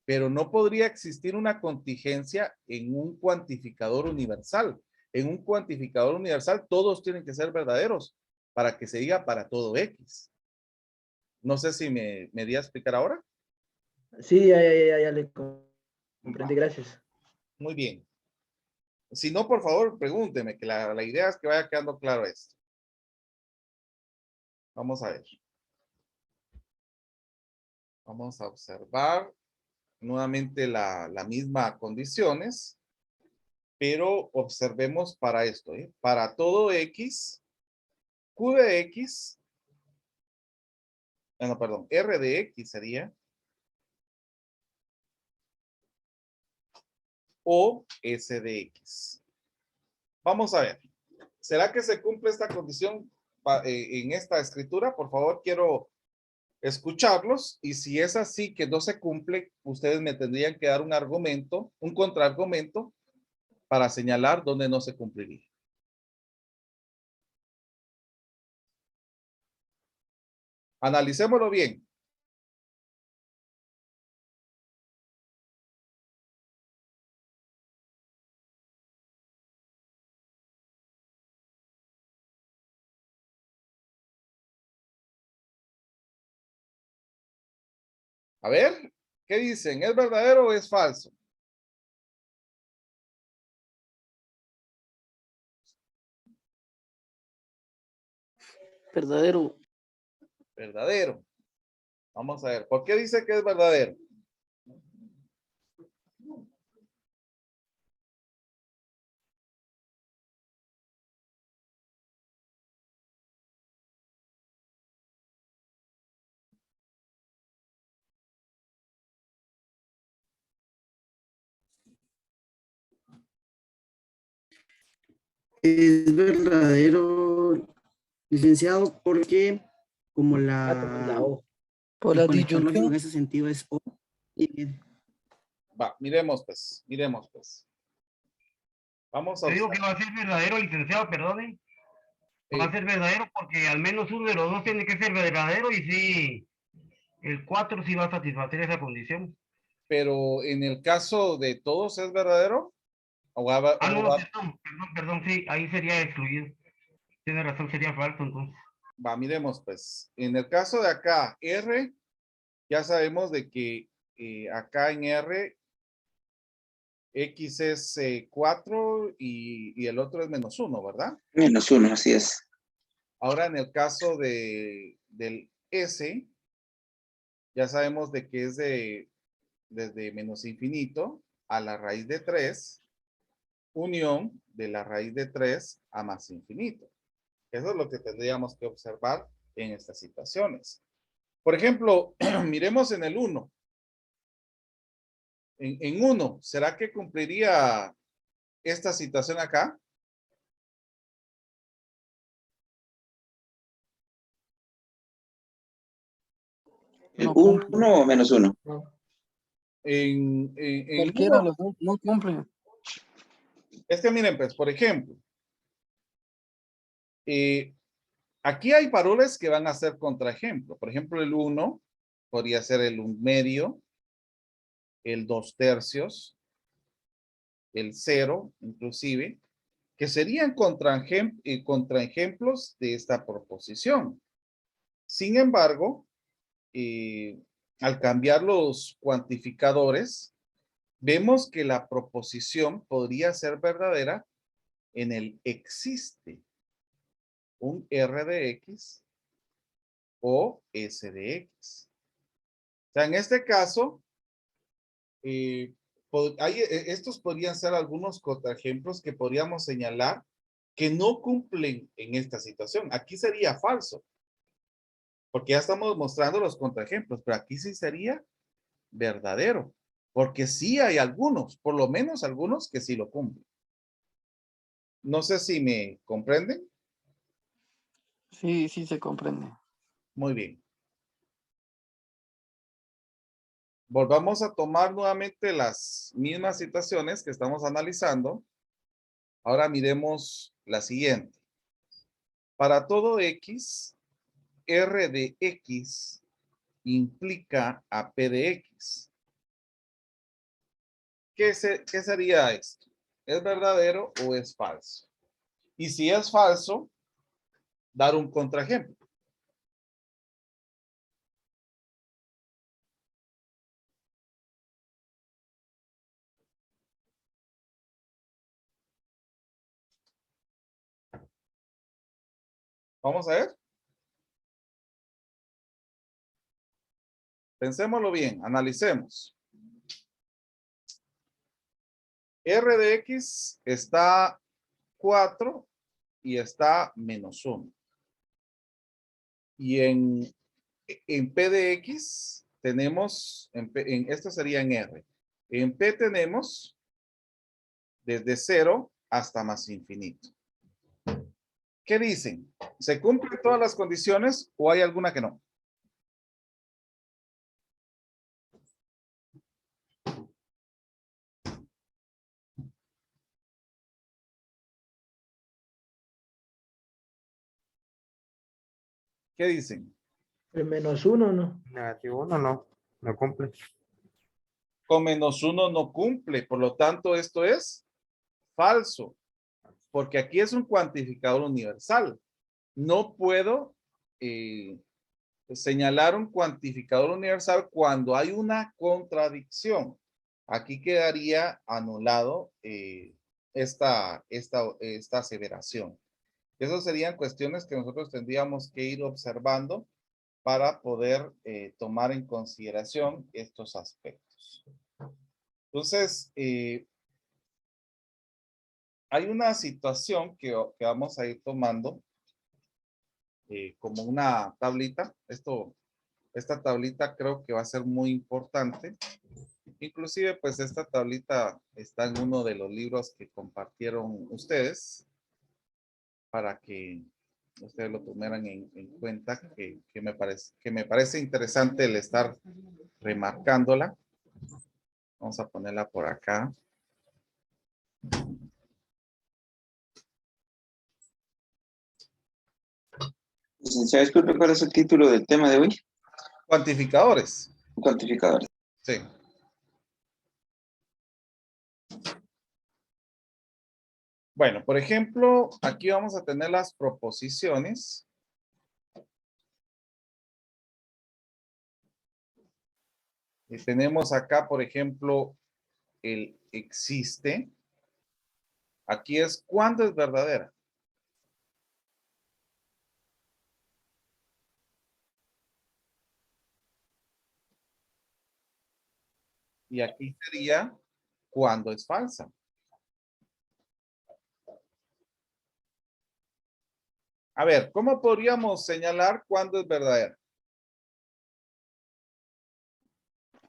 pero no podría existir una contingencia en un cuantificador universal. En un cuantificador universal todos tienen que ser verdaderos para que se diga para todo X. No sé si me di a explicar ahora. Sí, ya le comprendí, gracias. Muy bien. Si no, por favor, pregúnteme, que la idea es que vaya quedando claro esto. Vamos a ver. Vamos a observar nuevamente la misma condiciones, pero observemos para esto, ¿eh? Para todo X, Q de X, no, perdón, R de X sería, o S de X. Vamos a ver. ¿Será que se cumple esta condición en esta escritura? Por favor, quiero escucharlos, y si es así que no se cumple, ustedes me tendrían que dar un argumento, un contraargumento para señalar dónde no se cumpliría. Analicémoslo bien. A ver, ¿qué dicen? ¿Es verdadero o es falso? Verdadero. Verdadero. Vamos a ver, ¿por qué dice que es verdadero? Es verdadero, licenciado, porque como La O. Por el la conector lógico en disyunción. ese sentido es O. Y Va, miremos pues, miremos pues. Vamos a Yo digo que observar. va a ser verdadero, licenciado, perdone. Va a ser verdadero porque al menos uno de los dos tiene que ser verdadero y sí, el 4 sí va a satisfacer esa condición. Pero en el caso de todos, ¿es verdadero? Perdón, sí, ahí sería excluido. Tiene razón, sería falso entonces. Va, miremos pues. En el caso de acá, R, ya sabemos de que acá en R, X es 4 y el otro es -1, ¿verdad? -1, así es. Ahora en el caso del S, ya sabemos de que es desde menos infinito a la raíz de 3, unión de la raíz de 3 a más infinito. Eso es lo que tendríamos que observar en estas situaciones. Por ejemplo, miremos en el 1. En 1, ¿será que cumpliría esta situación acá? ¿El 1 o menos 1? En Cualquiera de uno, los dos no cumple. es que miren, pues, por ejemplo, aquí hay valores que van a ser contraejemplo. Por ejemplo, el 1 podría ser el 1/2, el 2/3, el 0, inclusive, que serían contraejemplos de esta proposición. Sin embargo, al cambiar los cuantificadores, vemos que la proposición podría ser verdadera en el existe un R de X o S de X. O sea, en este caso, estos podrían ser algunos contraejemplos que podríamos señalar que no cumplen en esta situación. Aquí sería falso, porque ya estamos mostrando los contraejemplos, pero aquí sí sería verdadero, porque sí hay algunos, por lo menos algunos que sí lo cumplen. No sé si me comprenden. Sí, sí se comprende. Muy bien. Volvamos a tomar nuevamente las mismas situaciones que estamos analizando. Ahora miremos la siguiente. Para todo X, R de X implica a P de X. ¿Qué sería esto? ¿Es verdadero o es falso? Y si es falso, dar un contraejemplo. Vamos a ver. Pensémoslo bien, analicemos. R de X está 4 y está menos 1. Y en P de X tenemos, esto sería en R. En P tenemos desde 0 hasta más infinito. ¿Qué dicen? ¿Se cumplen todas las condiciones o hay alguna que no? ¿Qué dicen? El menos 1, ¿no? Negativo 1 no, no cumple. Con menos 1 no cumple, por lo tanto esto es falso, porque aquí es un cuantificador universal. No puedo señalar un cuantificador universal cuando hay una contradicción. Aquí quedaría anulado esta aseveración. Esas serían cuestiones que nosotros tendríamos que ir observando para poder tomar en consideración estos aspectos. Entonces, hay una situación que vamos a ir tomando como una tablita. Esta tablita creo que va a ser muy importante. Inclusive, pues esta tablita está en uno de los libros que compartieron ustedes para que ustedes lo tomaran en cuenta, que me parece interesante el estar remarcándola. Vamos a ponerla por acá. Licenciado, disculpe, ¿cuál es el título del tema de hoy? Cuantificadores. Cuantificadores. Sí. Bueno, por ejemplo, aquí vamos a tener las proposiciones. Y tenemos acá, por ejemplo, el existe. Aquí es cuándo es verdadera. Y aquí sería cuándo es falsa. A ver, ¿cómo podríamos señalar cuándo es verdadera?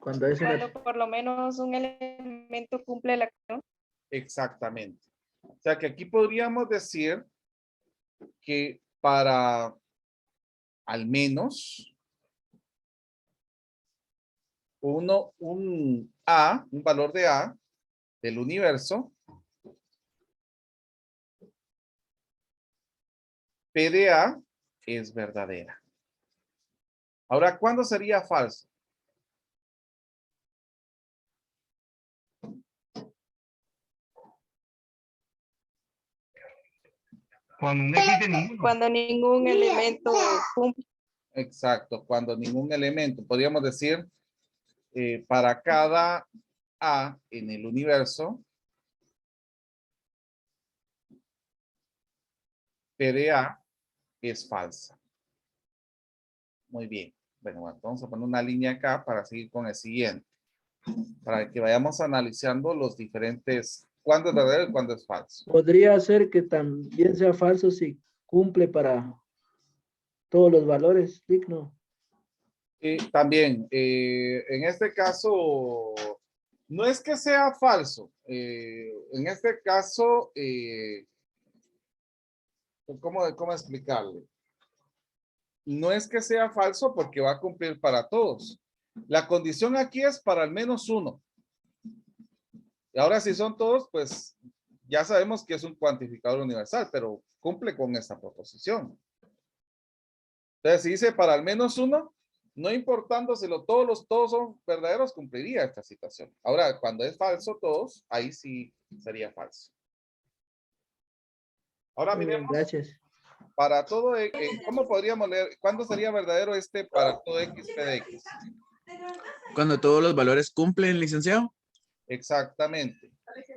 Cuando es una... Cuando por lo menos un elemento cumple la condición. Exactamente. O sea que aquí podríamos decir que para al menos un valor de A del universo, P de A es verdadera. Ahora, ¿cuándo sería falso? Cuando no existe ninguno. Cuando ningún elemento cumple. Exacto, cuando ningún elemento, podríamos decir, para cada A en el universo, P de A es falsa. Muy bien. Bueno, vamos a poner una línea acá para seguir con el siguiente. Para que vayamos analizando los diferentes, cuándo es verdadero y cuándo es falso. Podría ser que también sea falso si cumple para todos los valores, digno. También, en este caso, no es que sea falso. En este caso, ¿cómo explicarle? No es que sea falso porque va a cumplir para todos. La condición aquí es para al menos uno. Y ahora si son todos, pues ya sabemos que es un cuantificador universal, pero cumple con esta proposición. Entonces, si dice para al menos uno, no importando si todos son verdaderos, cumpliría esta situación. Ahora, cuando es falso todos, ahí sí sería falso. Ahora Muy bien, miremos. gracias. Para todo, ¿cómo podríamos leer? ¿Cuándo sería verdadero para todo X, P de X? Cuando todos los valores cumplen, licenciado. Exactamente.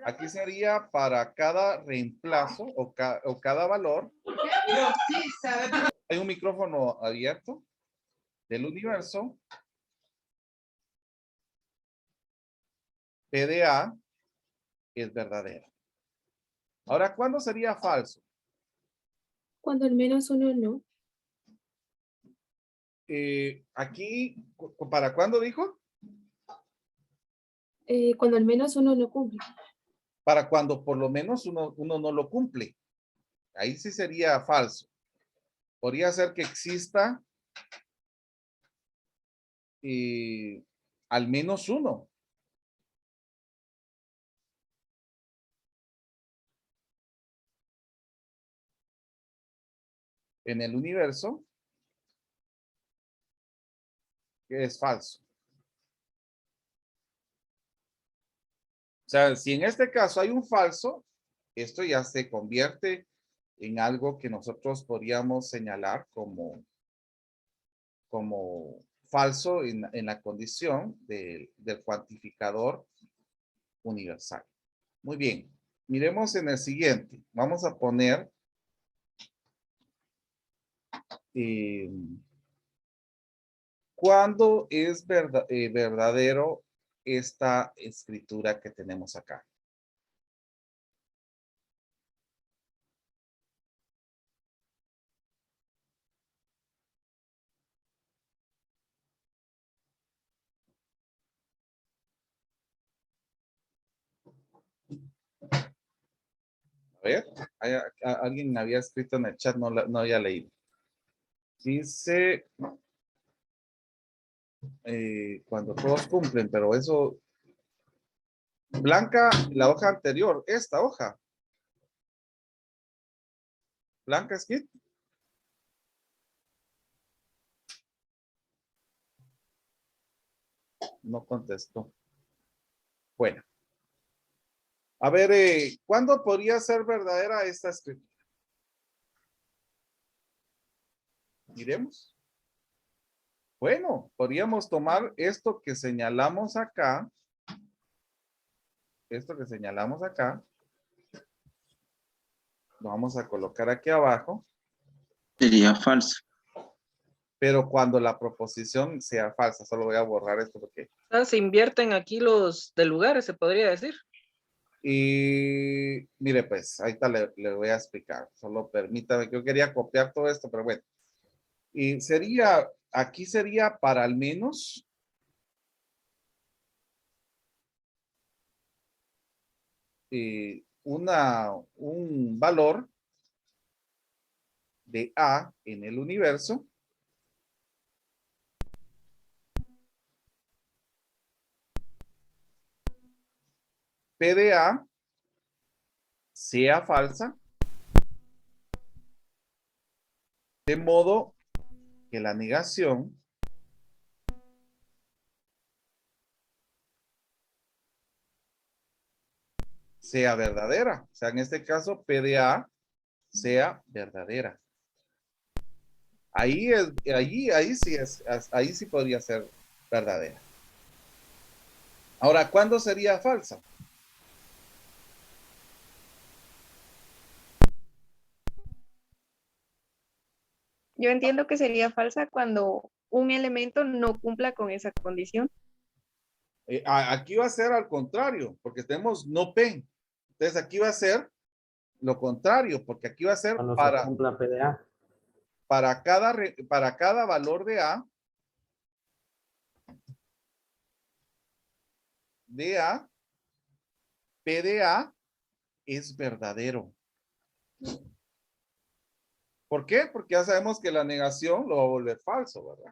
Aquí sería para cada reemplazo o cada valor. Hay un micrófono abierto del universo. P de A es verdadero. Ahora, ¿cuándo sería falso? Cuando al menos uno no. Aquí, ¿para cuándo dijo? Cuando al menos uno no cumple. Para cuando por lo menos uno no lo cumple. Ahí sí sería falso. Podría ser que exista al menos uno. En el universo, que es falso. O sea, si en este caso hay un falso, esto ya se convierte en algo que nosotros podríamos señalar como falso en la condición del cuantificador universal. Muy bien. Miremos en el siguiente. Vamos a poner ¿cuándo es verdadero esta escritura que tenemos acá? A ver, alguien había escrito en el chat, no había leído. Dice, cuando todos cumplen, pero eso, Blanca, la hoja anterior, esta hoja. Blanca Skid. No contestó. Bueno. A ver, ¿cuándo podría ser verdadera esta escritura? Miremos. Bueno, podríamos tomar esto que señalamos acá. Esto que señalamos acá. Lo vamos a colocar aquí abajo. Sería falso. Pero cuando la proposición sea falsa, solo voy a borrar esto porque... Se invierten aquí los de lugares, se podría decir. Y mire, pues, ahí está, le voy a explicar. Solo permítame, yo quería copiar todo esto, pero bueno. Y sería, aquí sería para al menos un valor de A en el universo P de A sea falsa, de modo que la negación sea verdadera. O sea, en este caso, P de A sea verdadera. Ahí sí podría ser verdadera. Ahora, ¿cuándo sería falsa? Yo entiendo que sería falsa cuando un elemento no cumpla con esa condición. Aquí va a ser al contrario, porque tenemos no P. Entonces aquí va a ser lo contrario, porque aquí va a ser Cuando se cumpla PDA. para cada valor de A, P de A es verdadero. ¿Por qué? Porque ya sabemos que la negación lo va a volver falso, ¿verdad?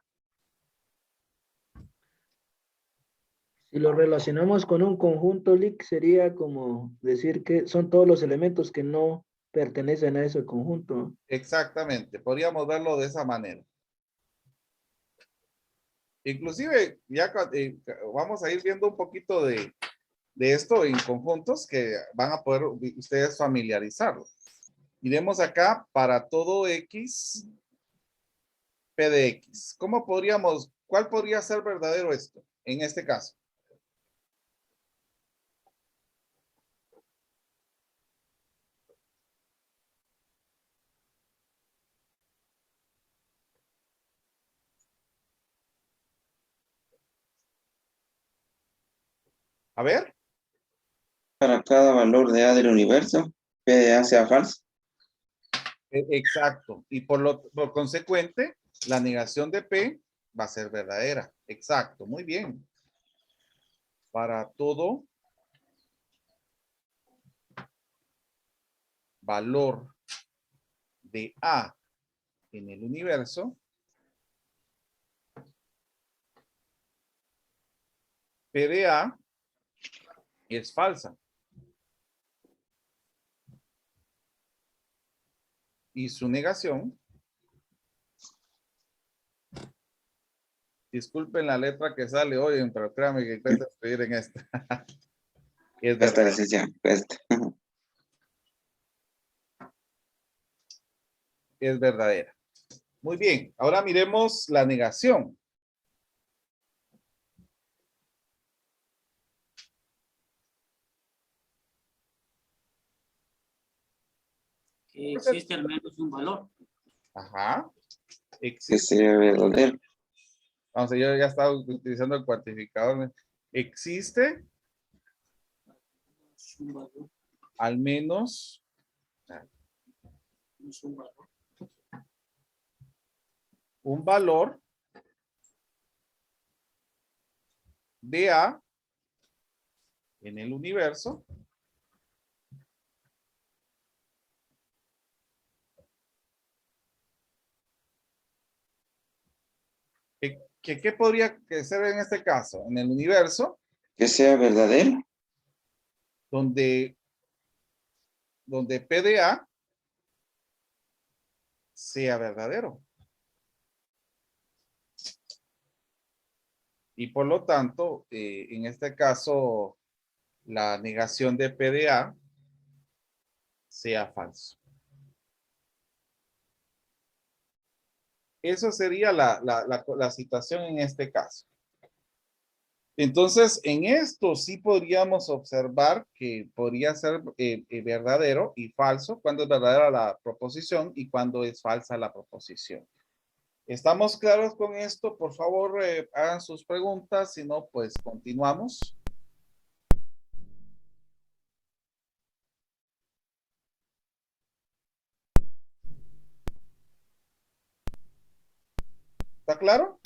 Si lo relacionamos con un conjunto LIC, sería como decir que son todos los elementos que no pertenecen a ese conjunto. Exactamente, podríamos verlo de esa manera. Inclusive, ya vamos a ir viendo un poquito de esto en conjuntos que van a poder ustedes familiarizarlo. Miremos acá para todo X, P de X. ¿Cuál podría ser verdadero esto en este caso? A ver. Para cada valor de A del universo, P de A sea falso. Exacto. Y por consecuente, la negación de P va a ser verdadera. Exacto. Muy bien. Para todo valor de A en el universo, P de A es falsa. Y su negación, disculpen la letra que sale hoy, pero créanme que cuesta escribir en esta. Es verdadera. Es verdadera. Muy bien, ahora miremos la negación. Que existe al menos un valor. Ajá. Que sea verdadero. Vamos, yo ya estaba utilizando el cuantificador. Existe Un valor. al menos un valor de A en el universo ¿Qué podría ser en este caso? En el universo. Que sea verdadero. Donde P de A sea verdadero. Y por lo tanto, en este caso, la negación de P de A sea falso. Eso sería la situación en este caso. Entonces, en esto sí podríamos observar que podría ser verdadero y falso cuando es verdadera la proposición y cuando es falsa la proposición. ¿Estamos claros con esto? Por favor, hagan sus preguntas. Si no, pues continuamos. ¿Está claro?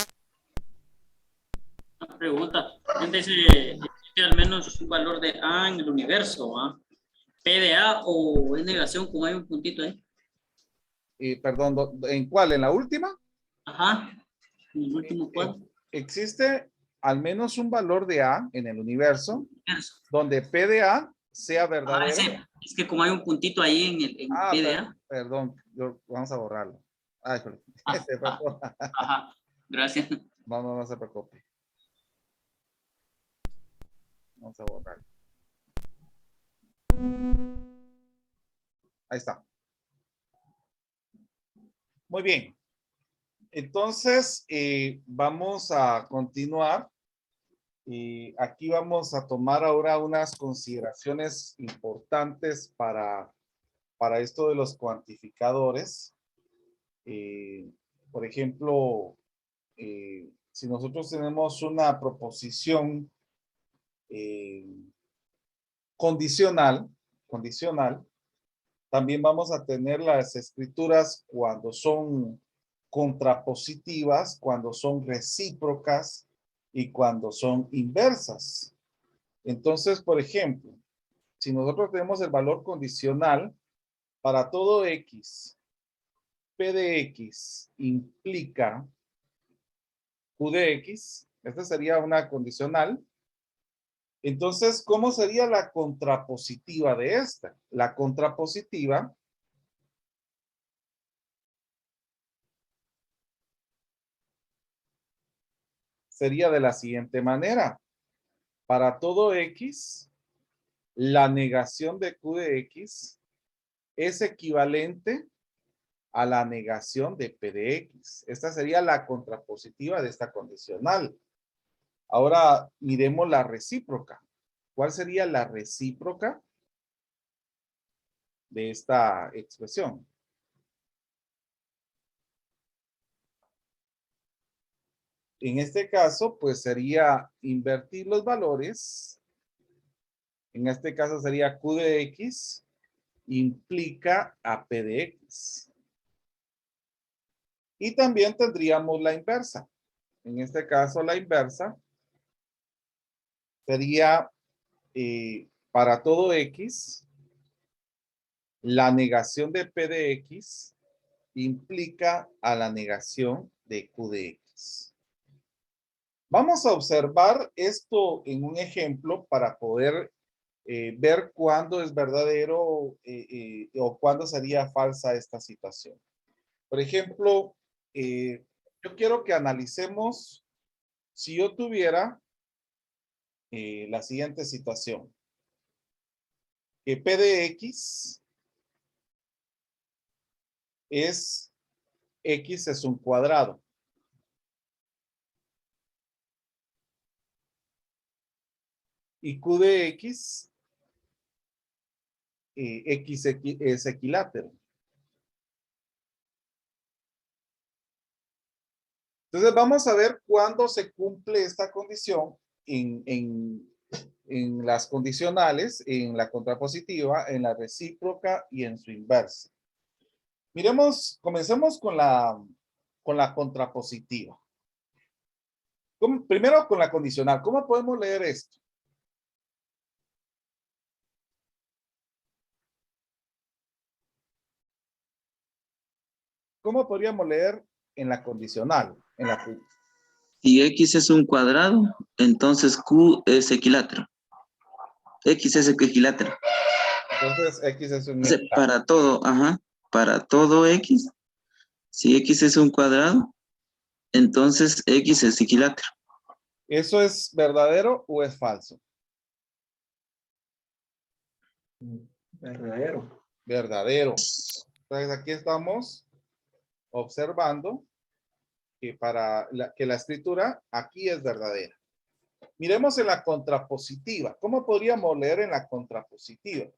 Una pregunta. Dice, existe al menos un valor de A en el universo, ¿ah? PDA o es negación como hay un puntito ahí. Perdón, ¿en cuál? ¿En la última? Ajá. En el último cuadro. Existe al menos un valor de A en el universo donde P de A sea verdadero. Es que como hay un puntito ahí en el PDA. Perdón, vamos a borrarlo. Ay, Ajá, gracias. No se preocupe. Vamos a borrarlo. Ahí está. Muy bien. Entonces, vamos a continuar. Y aquí vamos a tomar ahora unas consideraciones importantes para esto de los cuantificadores. Por ejemplo, si nosotros tenemos una proposición condicional, también vamos a tener las escrituras cuando son contrapositivas, cuando son recíprocas y cuando son inversas. Entonces, por ejemplo, si nosotros tenemos el valor condicional para todo X, P de X implica Q de X, esta sería una condicional. Entonces, ¿cómo sería la contrapositiva de esta? La contrapositiva sería de la siguiente manera. Para todo X, la negación de Q de X es equivalente a la negación de P de X. Esta sería la contrapositiva de esta condicional. Ahora miremos la recíproca. ¿Cuál sería la recíproca de esta expresión? En este caso, pues sería invertir los valores. En este caso sería Q de X implica a P de X. Y también tendríamos la inversa. En este caso, la inversa sería para todo X, la negación de P de X implica a la negación de Q de X. Vamos a observar esto en un ejemplo para poder ver cuándo es verdadero o cuándo sería falsa esta situación. Por ejemplo, yo quiero que analicemos si yo tuviera la siguiente situación. Que P de X es X es un cuadrado. Y Q de X, X es equilátero. Entonces vamos a ver cuándo se cumple esta condición en las condicionales, en la contrapositiva, en la recíproca y en su inversa. Miremos, comencemos con la contrapositiva. Primero con la condicional. ¿Cómo podemos leer esto? ¿Cómo podríamos leer en la condicional? Si X es un cuadrado, entonces Q es equilátero. X es equilátero. Entonces X es un equilátero. Para todo, para todo X, si X es un cuadrado, entonces X es equilátero. ¿Eso es verdadero o es falso? Verdadero. Verdadero. Entonces aquí estamos observando que que la escritura aquí es verdadera. Miremos en la contrapositiva. ¿Cómo podríamos leer en la contrapositiva?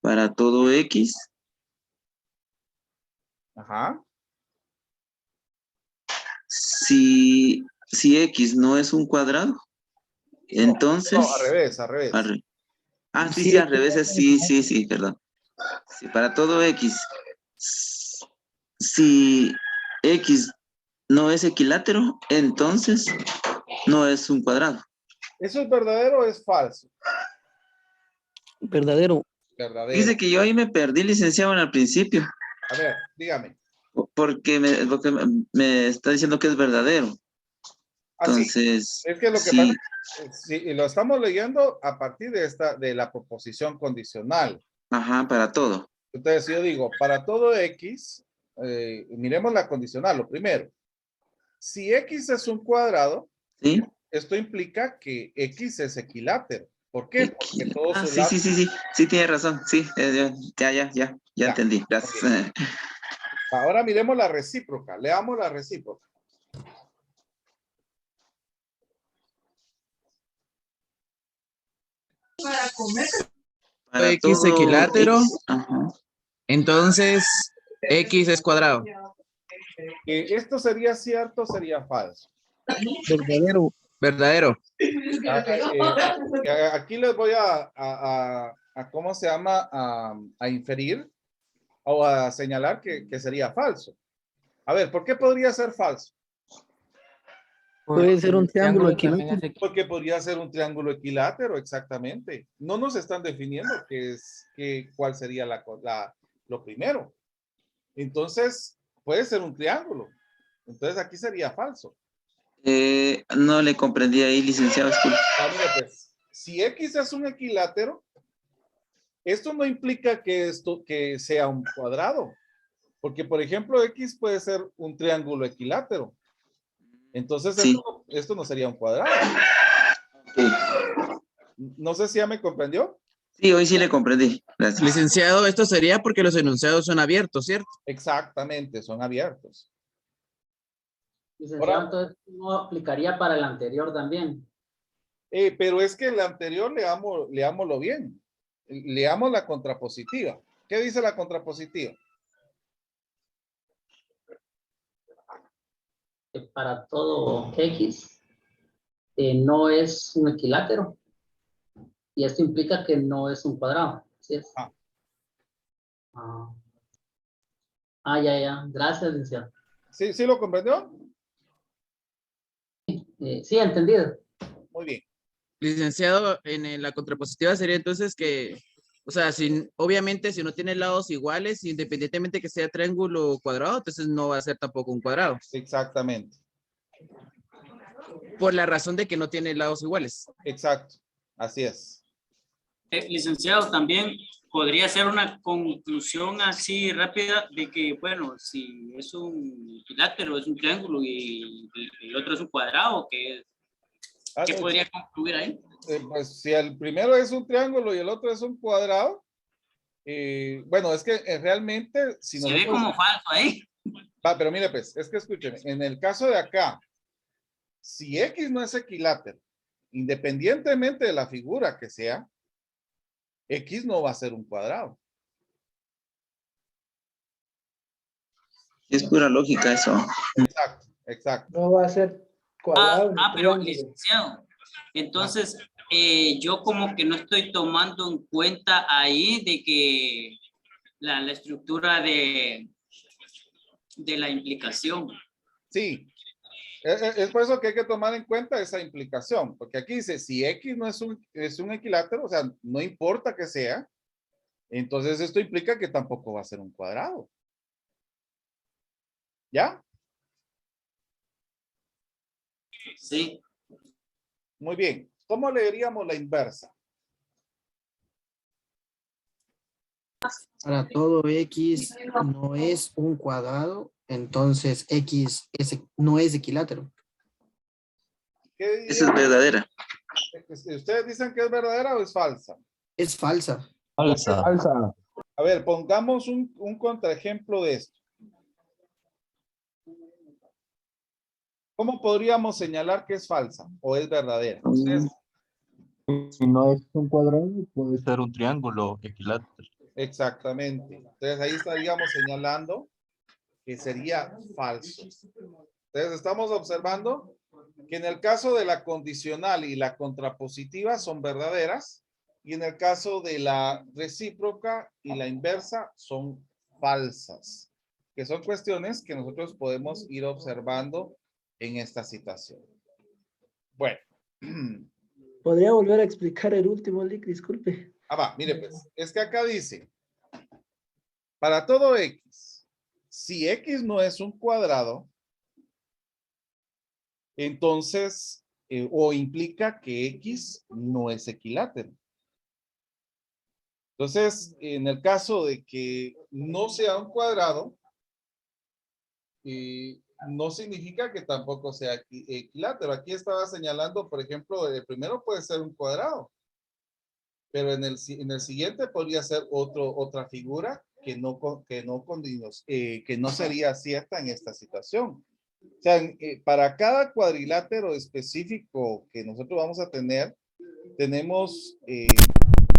Para todo X. Ajá. Si X no es un cuadrado, entonces... No, al revés. Sí, al revés, sí, perdón. Sí, para todo X, si X no es equilátero, entonces no es un cuadrado. ¿Eso es verdadero o es falso? Verdadero. Verdadero. Dice que yo ahí me perdí, licenciado, al principio, A ver, dígame. porque me está diciendo que es verdadero. Así. Entonces, Es que lo que sí. pasa es que lo estamos leyendo a partir de la proposición condicional. Ajá, para todo. Entonces, yo digo, para todo X, miremos la condicional, lo primero. Si X es un cuadrado, ¿Sí? esto implica que X es equilátero. ¿Por qué? Porque todos sus Sí, lados... sí, tiene razón. Sí, ya entendí. Gracias. Ahora miremos la recíproca. Leamos la recíproca. Para X todo equilátero, X, ajá. entonces X es cuadrado. ¿Esto sería cierto o sería falso? Verdadero. Verdadero. Aquí les voy a ¿cómo se llama? A inferir o a señalar que sería falso. A ver, ¿por qué podría ser falso? Puede ser un El triángulo también equilátero. es Porque podría ser un triángulo equilátero, exactamente. No nos están definiendo cuál sería lo primero. Entonces, puede ser un triángulo. Entonces, aquí sería falso. No le comprendí ahí, licenciado. Disculpe. Mire, pues, si X es un equilátero, esto no implica que sea un cuadrado. Porque, por ejemplo, X puede ser un triángulo equilátero. Entonces, Sí. esto no sería un cuadrado. No sé si ya me comprendió. Sí, hoy sí le comprendí. Gracias. Licenciado, esto sería porque los enunciados son abiertos, ¿cierto? Exactamente, son abiertos. Licenciado, entonces no aplicaría para el anterior también. Pero es que el anterior leámoslo bien. Leamos la contrapositiva. ¿Qué dice la contrapositiva? Para todo X no es un equilátero. Y esto implica que no es un cuadrado. ¿Sí es? Ya. Gracias, licenciado. ¿Sí lo comprendió? Sí, entendido. Muy bien. Licenciado, en la contrapositiva sería entonces que, o sea, obviamente si no tiene lados iguales, independientemente que sea triángulo o cuadrado, entonces no va a ser tampoco un cuadrado. Exactamente. Por la razón de que no tiene lados iguales. Exacto, así es. Licenciado, también podría ser una conclusión así rápida de que, bueno, si es un equilátero, es un triángulo y el otro es un cuadrado, ¿qué podría concluir ahí? Pues si el primero es un triángulo y el otro es un cuadrado, bueno, es que realmente... si Se ve como falso ahí. Pero mire pues, es que escúcheme, en el caso de acá, si X no es equilátero, independientemente de la figura que sea, X no va a ser un cuadrado. Es pura lógica eso. Exacto. No va a ser cuadrado. Pero licenciado, entonces yo como que no estoy tomando en cuenta ahí de que la estructura de la implicación. Sí. Es por eso que hay que tomar en cuenta esa implicación, porque aquí dice, si X no es un equilátero, o sea, no importa que sea, entonces esto implica que tampoco va a ser un cuadrado. ¿Ya? Sí. Muy bien. ¿Cómo leeríamos la inversa? Para todo X no es un cuadrado, entonces X no es equilátero. Esa es verdadera. ¿Ustedes dicen que es verdadera o es falsa? Es falsa. Falsa. A ver, pongamos un contraejemplo de esto. ¿Cómo podríamos señalar que es falsa o es verdadera? Si no es un cuadrado, puede ser un triángulo equilátero. Exactamente. Entonces ahí estaríamos señalando que sería falso. Entonces estamos observando que en el caso de la condicional y la contrapositiva son verdaderas y en el caso de la recíproca y la inversa son falsas. que son cuestiones que nosotros podemos ir observando en esta situación. Bueno. ¿Podría volver a explicar el último link? Disculpe. Va, mire pues, es que acá dice, para todo X, si X no es un cuadrado, entonces, o implica que X no es equilátero. Entonces, en el caso de que no sea un cuadrado, no significa que tampoco sea equilátero. Aquí estaba señalando, por ejemplo, el primero puede ser un cuadrado, pero en el siguiente podría ser otra figura que no sería cierta en esta situación. O sea, para cada cuadrilátero específico que nosotros vamos a tener, tenemos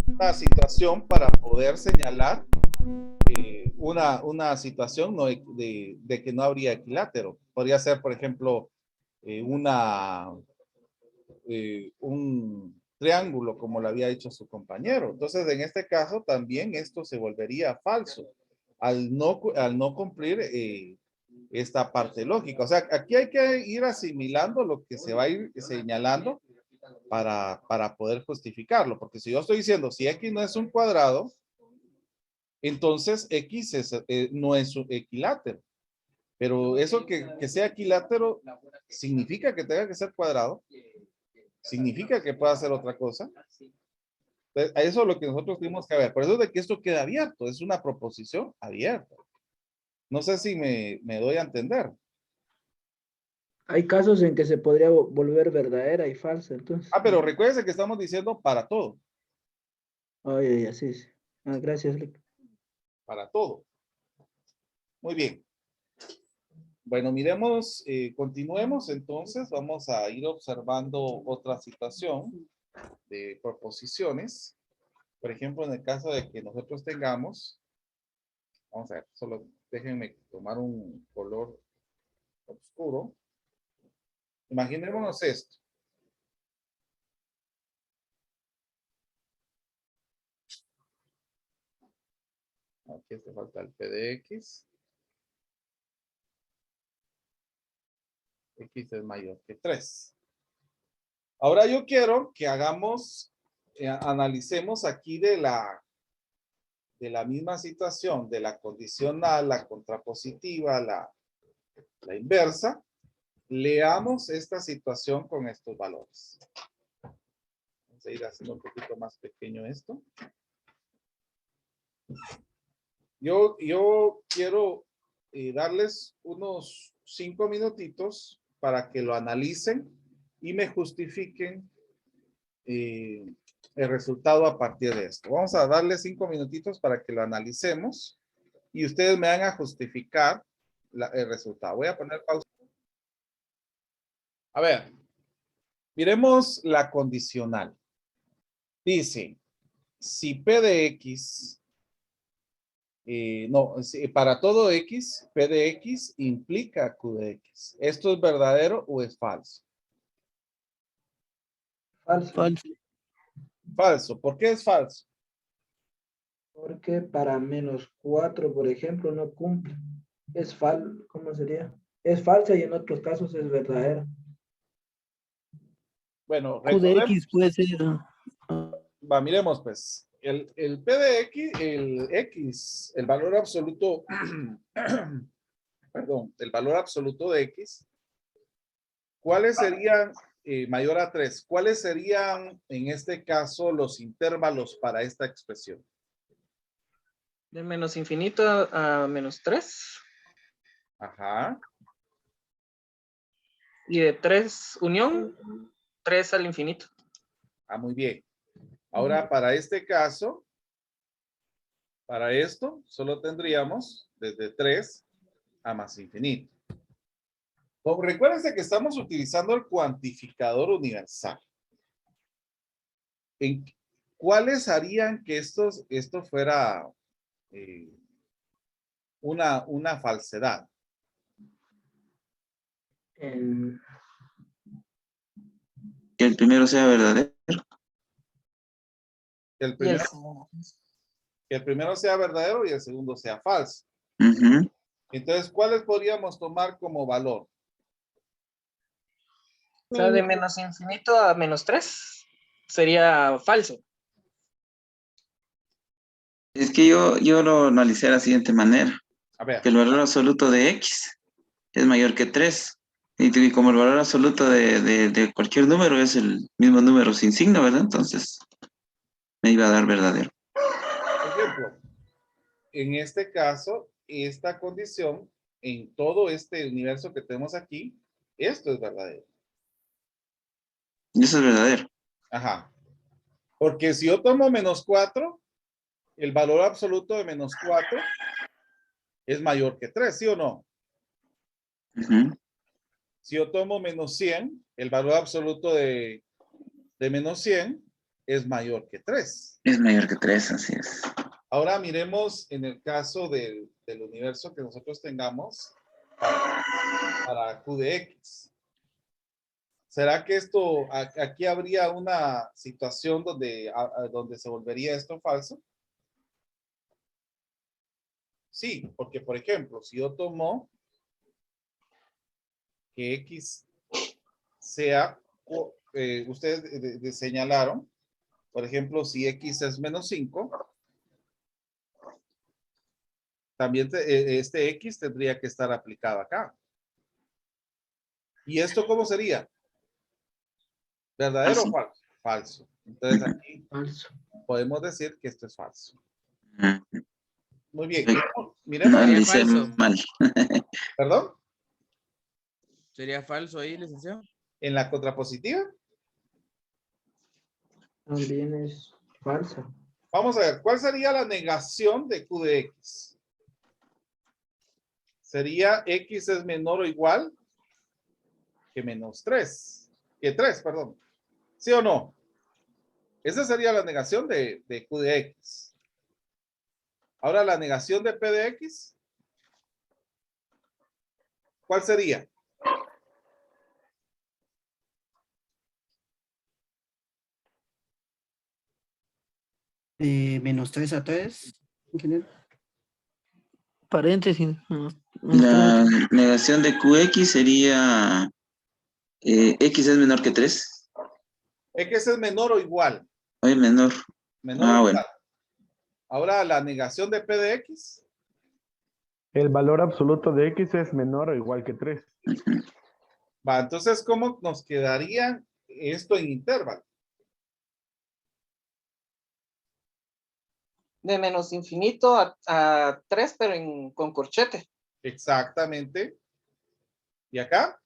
una situación para poder señalar una situación de que no habría equilátero. Podría ser, por ejemplo, un triángulo, como lo había dicho su compañero. Entonces, en este caso, también esto se volvería falso al no cumplir esta parte lógica. O sea, aquí hay que ir asimilando lo que se va a ir señalando para poder justificarlo. Porque si yo estoy diciendo, si X no es un cuadrado, entonces X no es un equilátero. Pero eso que sea equilátero, ¿significa que tenga que ser cuadrado? ¿Significa que pueda ser otra cosa? Entonces, eso es lo que nosotros tenemos que ver. Por eso es de que esto queda abierto. Es una proposición abierta. No sé si me doy a entender. Hay casos en que se podría volver verdadera y falsa, entonces. Pero recuérdense que estamos diciendo para todo. Ay, así es. Gracias, Lick. Para todo. Muy bien. Bueno, miremos, continuemos entonces. Vamos a ir observando otra situación de proposiciones. Por ejemplo, en el caso de que nosotros tengamos, vamos a ver, solo déjenme tomar un color oscuro. Imaginémonos esto. Aquí te falta el P de X. X es mayor que 3. Ahora yo quiero que hagamos, analicemos aquí de la misma situación, de la condicional, la contrapositiva, la inversa. Leamos esta situación con estos valores. Vamos a ir haciendo un poquito más pequeño esto. Yo quiero darles unos 5 minutitos para que lo analicen y me justifiquen el resultado a partir de esto. Vamos a darle 5 minutitos para que lo analicemos y ustedes me van a justificar el resultado. Voy a poner pausa. A ver, miremos la condicional. Dice, si P de X, para todo X, P de X implica Q de X. ¿Esto es verdadero o es falso? Falso. Falso. Falso. ¿Por qué es falso? Porque para -4, por ejemplo, no cumple. Es falso. ¿Cómo sería? Es falsa y en otros casos es verdadera. Bueno, Q de X puede ser. Miremos pues. El P de X, el X, el valor absoluto, perdón, el valor absoluto de X, ¿cuáles serían, mayor a 3? ¿Cuáles serían en este caso los intervalos para esta expresión? De menos infinito a -3. Ajá. Y de 3 unión, 3 al infinito. Muy bien. Ahora, para este caso, para esto, solo tendríamos desde 3 a más infinito. Recuérdense que estamos utilizando el cuantificador universal. ¿Cuáles harían que esto fuera una falsedad? Que el primero sea verdadero. Que el primero sea verdadero y el segundo sea falso. Entonces, ¿cuáles podríamos tomar como valor? O sea, de menos infinito a menos 3 sería falso. Es que yo lo analicé de la siguiente manera. A ver. Que el valor absoluto de X es mayor que 3. Y como el valor absoluto de cualquier número es el mismo número sin signo, ¿verdad? Entonces me iba a dar verdadero. Por ejemplo, en este caso, esta condición, en todo este universo que tenemos aquí, esto es verdadero. Y eso es verdadero. Ajá. Porque si yo tomo menos 4, el valor absoluto de menos 4 es mayor que 3, ¿sí o no? Ujú. Si yo tomo menos 100, el valor absoluto de menos 100 es mayor que 3. Es mayor que 3, así es. Ahora miremos en el caso del universo que nosotros tengamos para Q de X. ¿Será que aquí habría una situación donde se volvería esto falso? Sí, porque por ejemplo, si yo tomo que X sea, ustedes señalaron, por ejemplo, si X es menos 5, también este X tendría que estar aplicado acá. ¿Y esto cómo sería? ¿Verdadero o falso? Falso. Entonces aquí podemos decir que esto es falso. Muy bien. Miremos. Analicé mal. ¿Perdón? ¿Sería falso ahí, licenciado? ¿En la contrapositiva? También es falso. Vamos a ver, ¿cuál sería la negación de Q de X? Sería X es menor o igual que menos 3. Que 3, perdón. ¿Sí o no? Esa sería la negación de Q de X. Ahora, la negación de P de X. ¿Cuál sería? Menos 3 a 3. Paréntesis. La negación de QX sería X es menor que 3. X es menor o igual. Oye, menor. Menor o Ah, igual. bueno. Ahora, la negación de P de X. El valor absoluto de X es menor o igual que 3. Va, entonces, ¿cómo nos quedaría esto en intervalo? De menos infinito a 3, pero con corchete. Exactamente. ¿Y acá?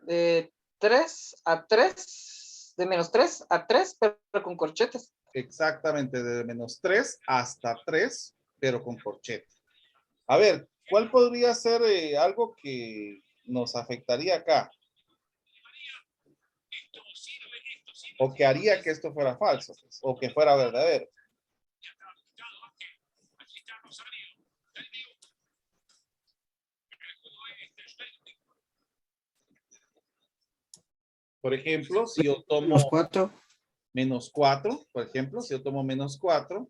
De 3 a 3, de menos 3 a 3, pero con corchetes. Exactamente, de menos 3 hasta 3, pero con corchete. A ver, ¿cuál podría ser algo que nos afectaría acá? O que haría que esto fuera falso, pues, o que fuera verdadero. Por ejemplo, si yo tomo menos 4, por ejemplo, si yo tomo menos 4,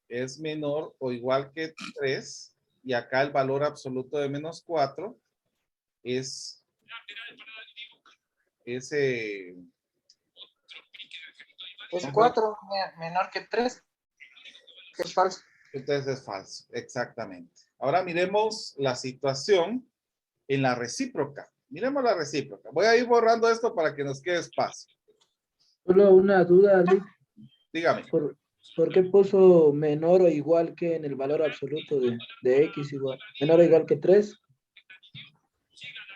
es menor o igual que 3, y acá el valor absoluto de menos 4 es ese. Es 4 menor que 3. Que es falso. Entonces es falso, exactamente. Ahora miremos la situación en la recíproca. Miremos la recíproca. Voy a ir borrando esto para que nos quede espacio. Solo una duda, Lick. Dígame. ¿Por qué puso menor o igual que en el valor absoluto de X igual? Menor o igual que 3.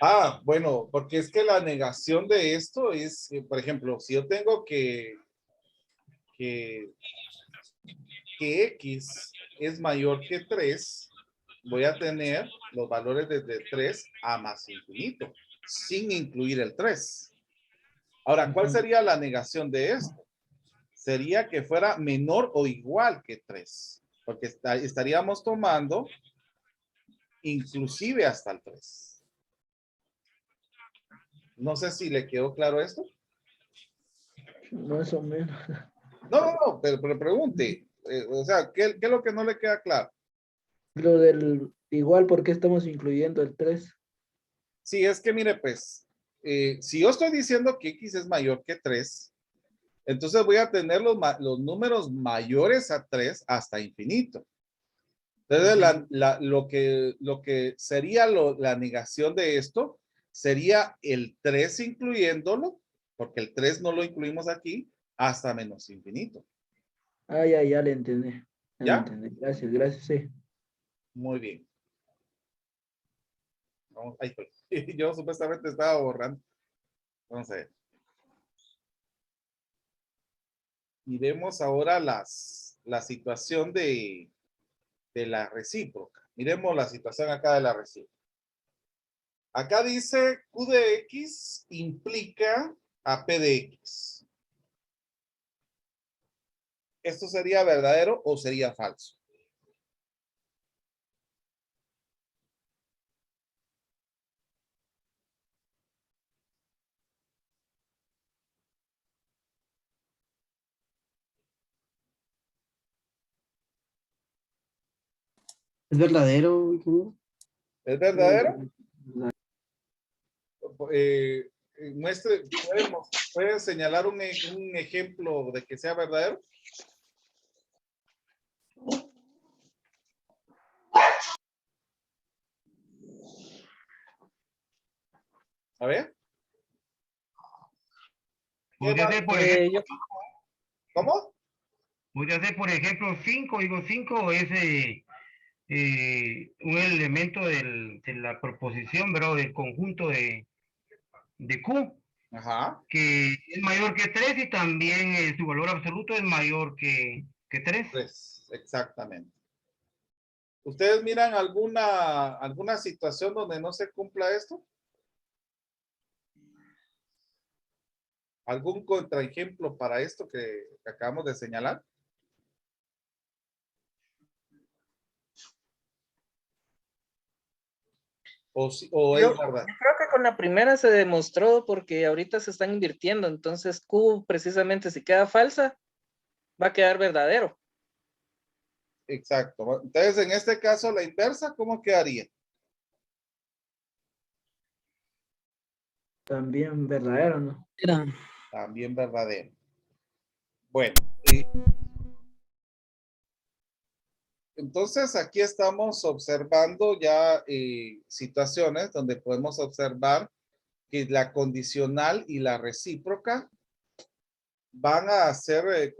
Ah, bueno, porque es que la negación de esto es, por ejemplo, si yo tengo que X es mayor que 3, voy a tener los valores desde 3 a más infinito, sin incluir el 3. Ahora, ¿cuál sería la negación de esto? Sería que fuera menor o igual que 3, porque estaríamos tomando inclusive hasta el 3. No sé si le quedó claro esto. Más o menos. No, pero pregunte. O sea, ¿qué es lo que no le queda claro? Lo del igual, ¿por qué estamos incluyendo el 3? Sí, es que mire, pues, si yo estoy diciendo que X es mayor que 3, entonces voy a tener los números mayores a 3 hasta infinito. Entonces, lo que sería la negación de esto sería el 3 incluyéndolo, porque el 3 no lo incluimos aquí, hasta menos infinito. Ah, ya le entendí. Ya ¿Ya? le entendí. Gracias, sí. Muy bien. Vamos, ahí fue. Yo supuestamente estaba borrando. Vamos a ver. Y vemos ahora la situación de la recíproca. Miremos la situación acá de la recíproca. Acá dice Q de X implica a P de X. ¿Esto sería verdadero o sería falso? ¿Es verdadero? ¿Es verdadero? ¿Puede señalar un ejemplo de que sea verdadero? A ver. Podría ser, por ejemplo, ¿Cómo? podría ser, por ejemplo, 5, digo 5 es un elemento de la proposición, ¿verdad? Del conjunto de Q, Ajá. que es mayor que 3 y también su valor absoluto es mayor que 3. Pues, exactamente. ¿Ustedes miran alguna situación donde no se cumpla esto? ¿Algún contraejemplo para esto que acabamos de señalar? ¿O Yo, es verdad? yo creo que con la primera se demostró porque ahorita se están invirtiendo, entonces Q precisamente si queda falsa, va a quedar verdadero. Exacto. Entonces, en este caso, la inversa, ¿cómo quedaría? También verdadero, ¿no? También verdadero. Bueno, entonces aquí estamos observando ya situaciones donde podemos observar que la condicional y la recíproca van a ser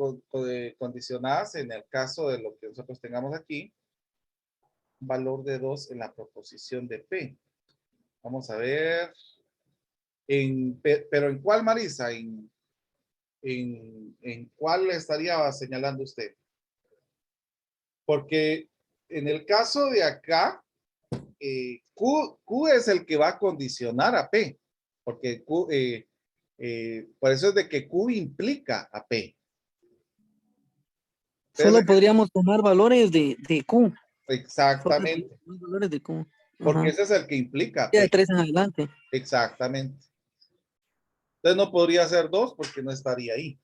condicionadas en el caso de lo que nosotros tengamos aquí, valor de 2 en la proposición de P. Vamos a ver, pero ¿en cuál, Marisa? ¿En cuál estaría señalando usted? Porque en el caso de acá, Q es el que va a condicionar a P, porque Q, por eso es de que Q implica a P. Solo podríamos tomar valores de Q. Exactamente. Solo valores de Q. Porque Ajá. ese es el que implica a Ya de P. 3 en adelante. Exactamente. Entonces no podría ser 2 porque no estaría ahí.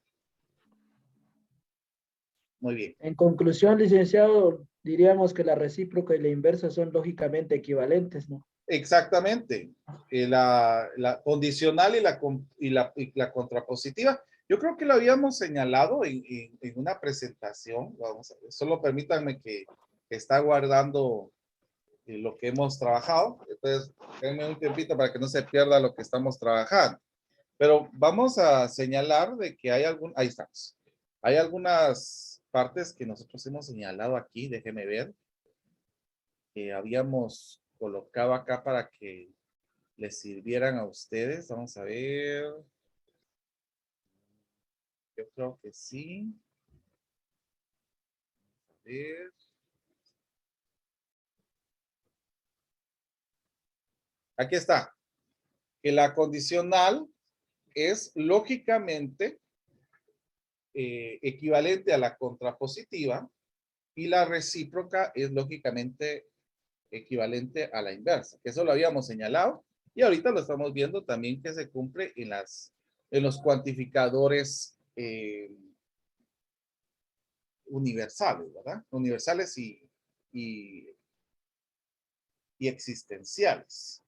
Muy bien. En conclusión, licenciado, diríamos que la recíproca y la inversa son lógicamente equivalentes, ¿no? Exactamente. La condicional y la contrapositiva. Yo creo que lo habíamos señalado en una presentación. Vamos a ver. Solo permítanme que está guardando lo que hemos trabajado. Entonces, denme un tiempito para que no se pierda lo que estamos trabajando. Pero vamos a señalar de que hay ahí estamos. Hay algunas partes que nosotros hemos señalado aquí, déjenme ver, que habíamos colocado acá para que les sirvieran a ustedes. Vamos a ver. Yo creo que sí. A ver. Aquí está. Que la condicional es lógicamente equivalente a la contrapositiva y la recíproca es lógicamente equivalente a la inversa, que eso lo habíamos señalado y ahorita lo estamos viendo también que se cumple en los cuantificadores universales, ¿verdad? Universales y existenciales.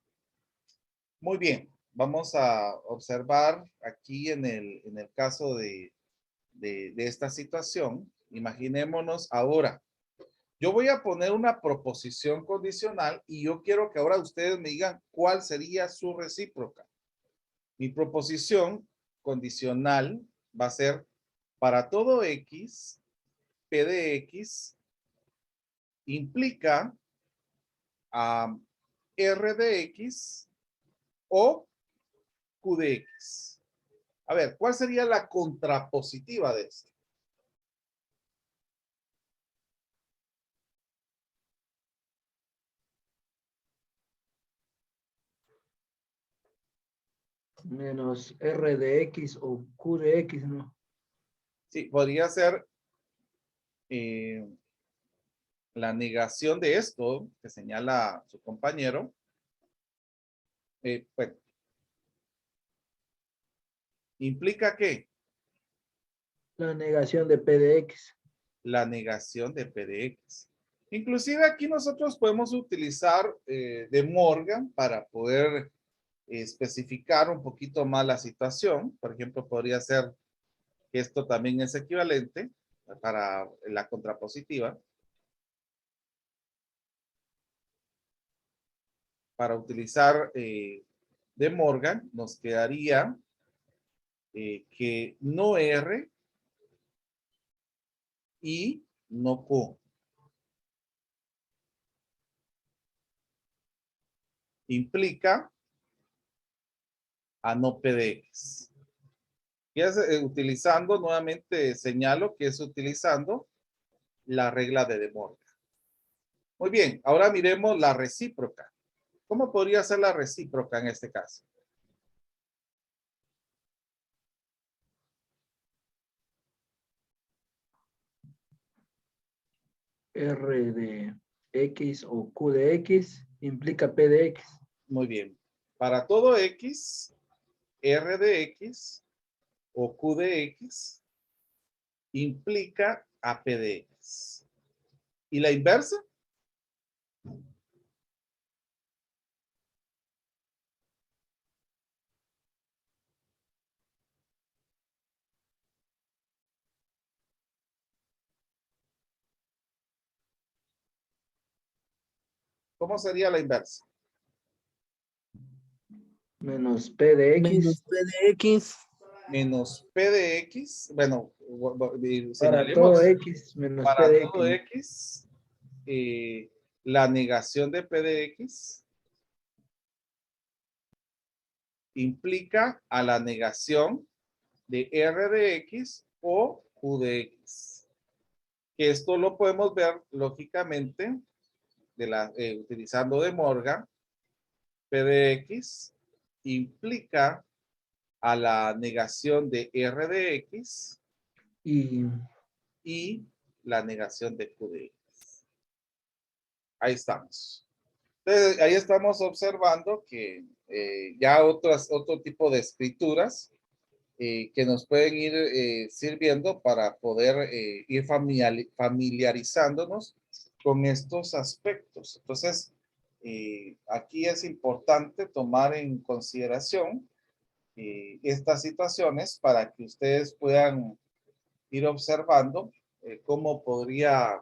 Muy bien, vamos a observar aquí en el caso de esta situación. Imaginémonos ahora. Yo voy a poner una proposición condicional y yo quiero que ahora ustedes me digan cuál sería su recíproca. Mi proposición condicional va a ser para todo X, P de X implica R de X o Q de X. A ver, ¿cuál sería la contrapositiva de esto? Menos R de X o Q de X, ¿no? Sí, podría ser la negación de esto que señala su compañero. Bueno, ¿implica qué? La negación de P de X. La negación de P de X. Inclusive aquí nosotros podemos utilizar de Morgan para poder especificar un poquito más la situación. Por ejemplo, podría ser que esto también es equivalente para la contrapositiva. Para utilizar de Morgan, nos quedaría que no R y no Q. Implica a no P de X. Y es utilizando, nuevamente señalo que es utilizando la regla de Morgan. Muy bien, ahora miremos la recíproca. ¿Cómo podría ser la recíproca en este caso? R de X o Q de X implica P de X. Muy bien. Para todo X, R de X o Q de X implica a P de X. ¿Y la inversa? ¿Cómo sería la inversa? Menos P de X. Menos P de X. Menos P de X. Bueno, Para todo señalemos. X menos P Para de todo X. X, la negación de P de X implica a la negación de R de X o Q de X. Que esto lo podemos ver lógicamente utilizando de Morgan. P de X implica a la negación de R de X y la negación de Q de X. Ahí estamos. Entonces, ahí estamos observando que ya otro tipo de escrituras que nos pueden ir sirviendo para poder ir familiarizándonos con estos aspectos. Entonces, aquí es importante tomar en consideración estas situaciones para que ustedes puedan ir observando cómo podría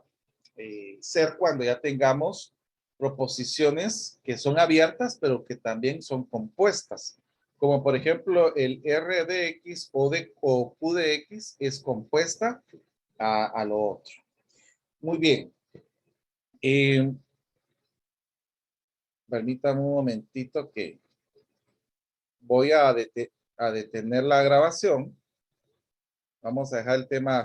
ser cuando ya tengamos proposiciones que son abiertas, pero que también son compuestas. Como por ejemplo, el R de X o Q de X es compuesta a lo otro. Muy bien. Permítanme un momentito que voy a detener la grabación. Vamos a dejar el tema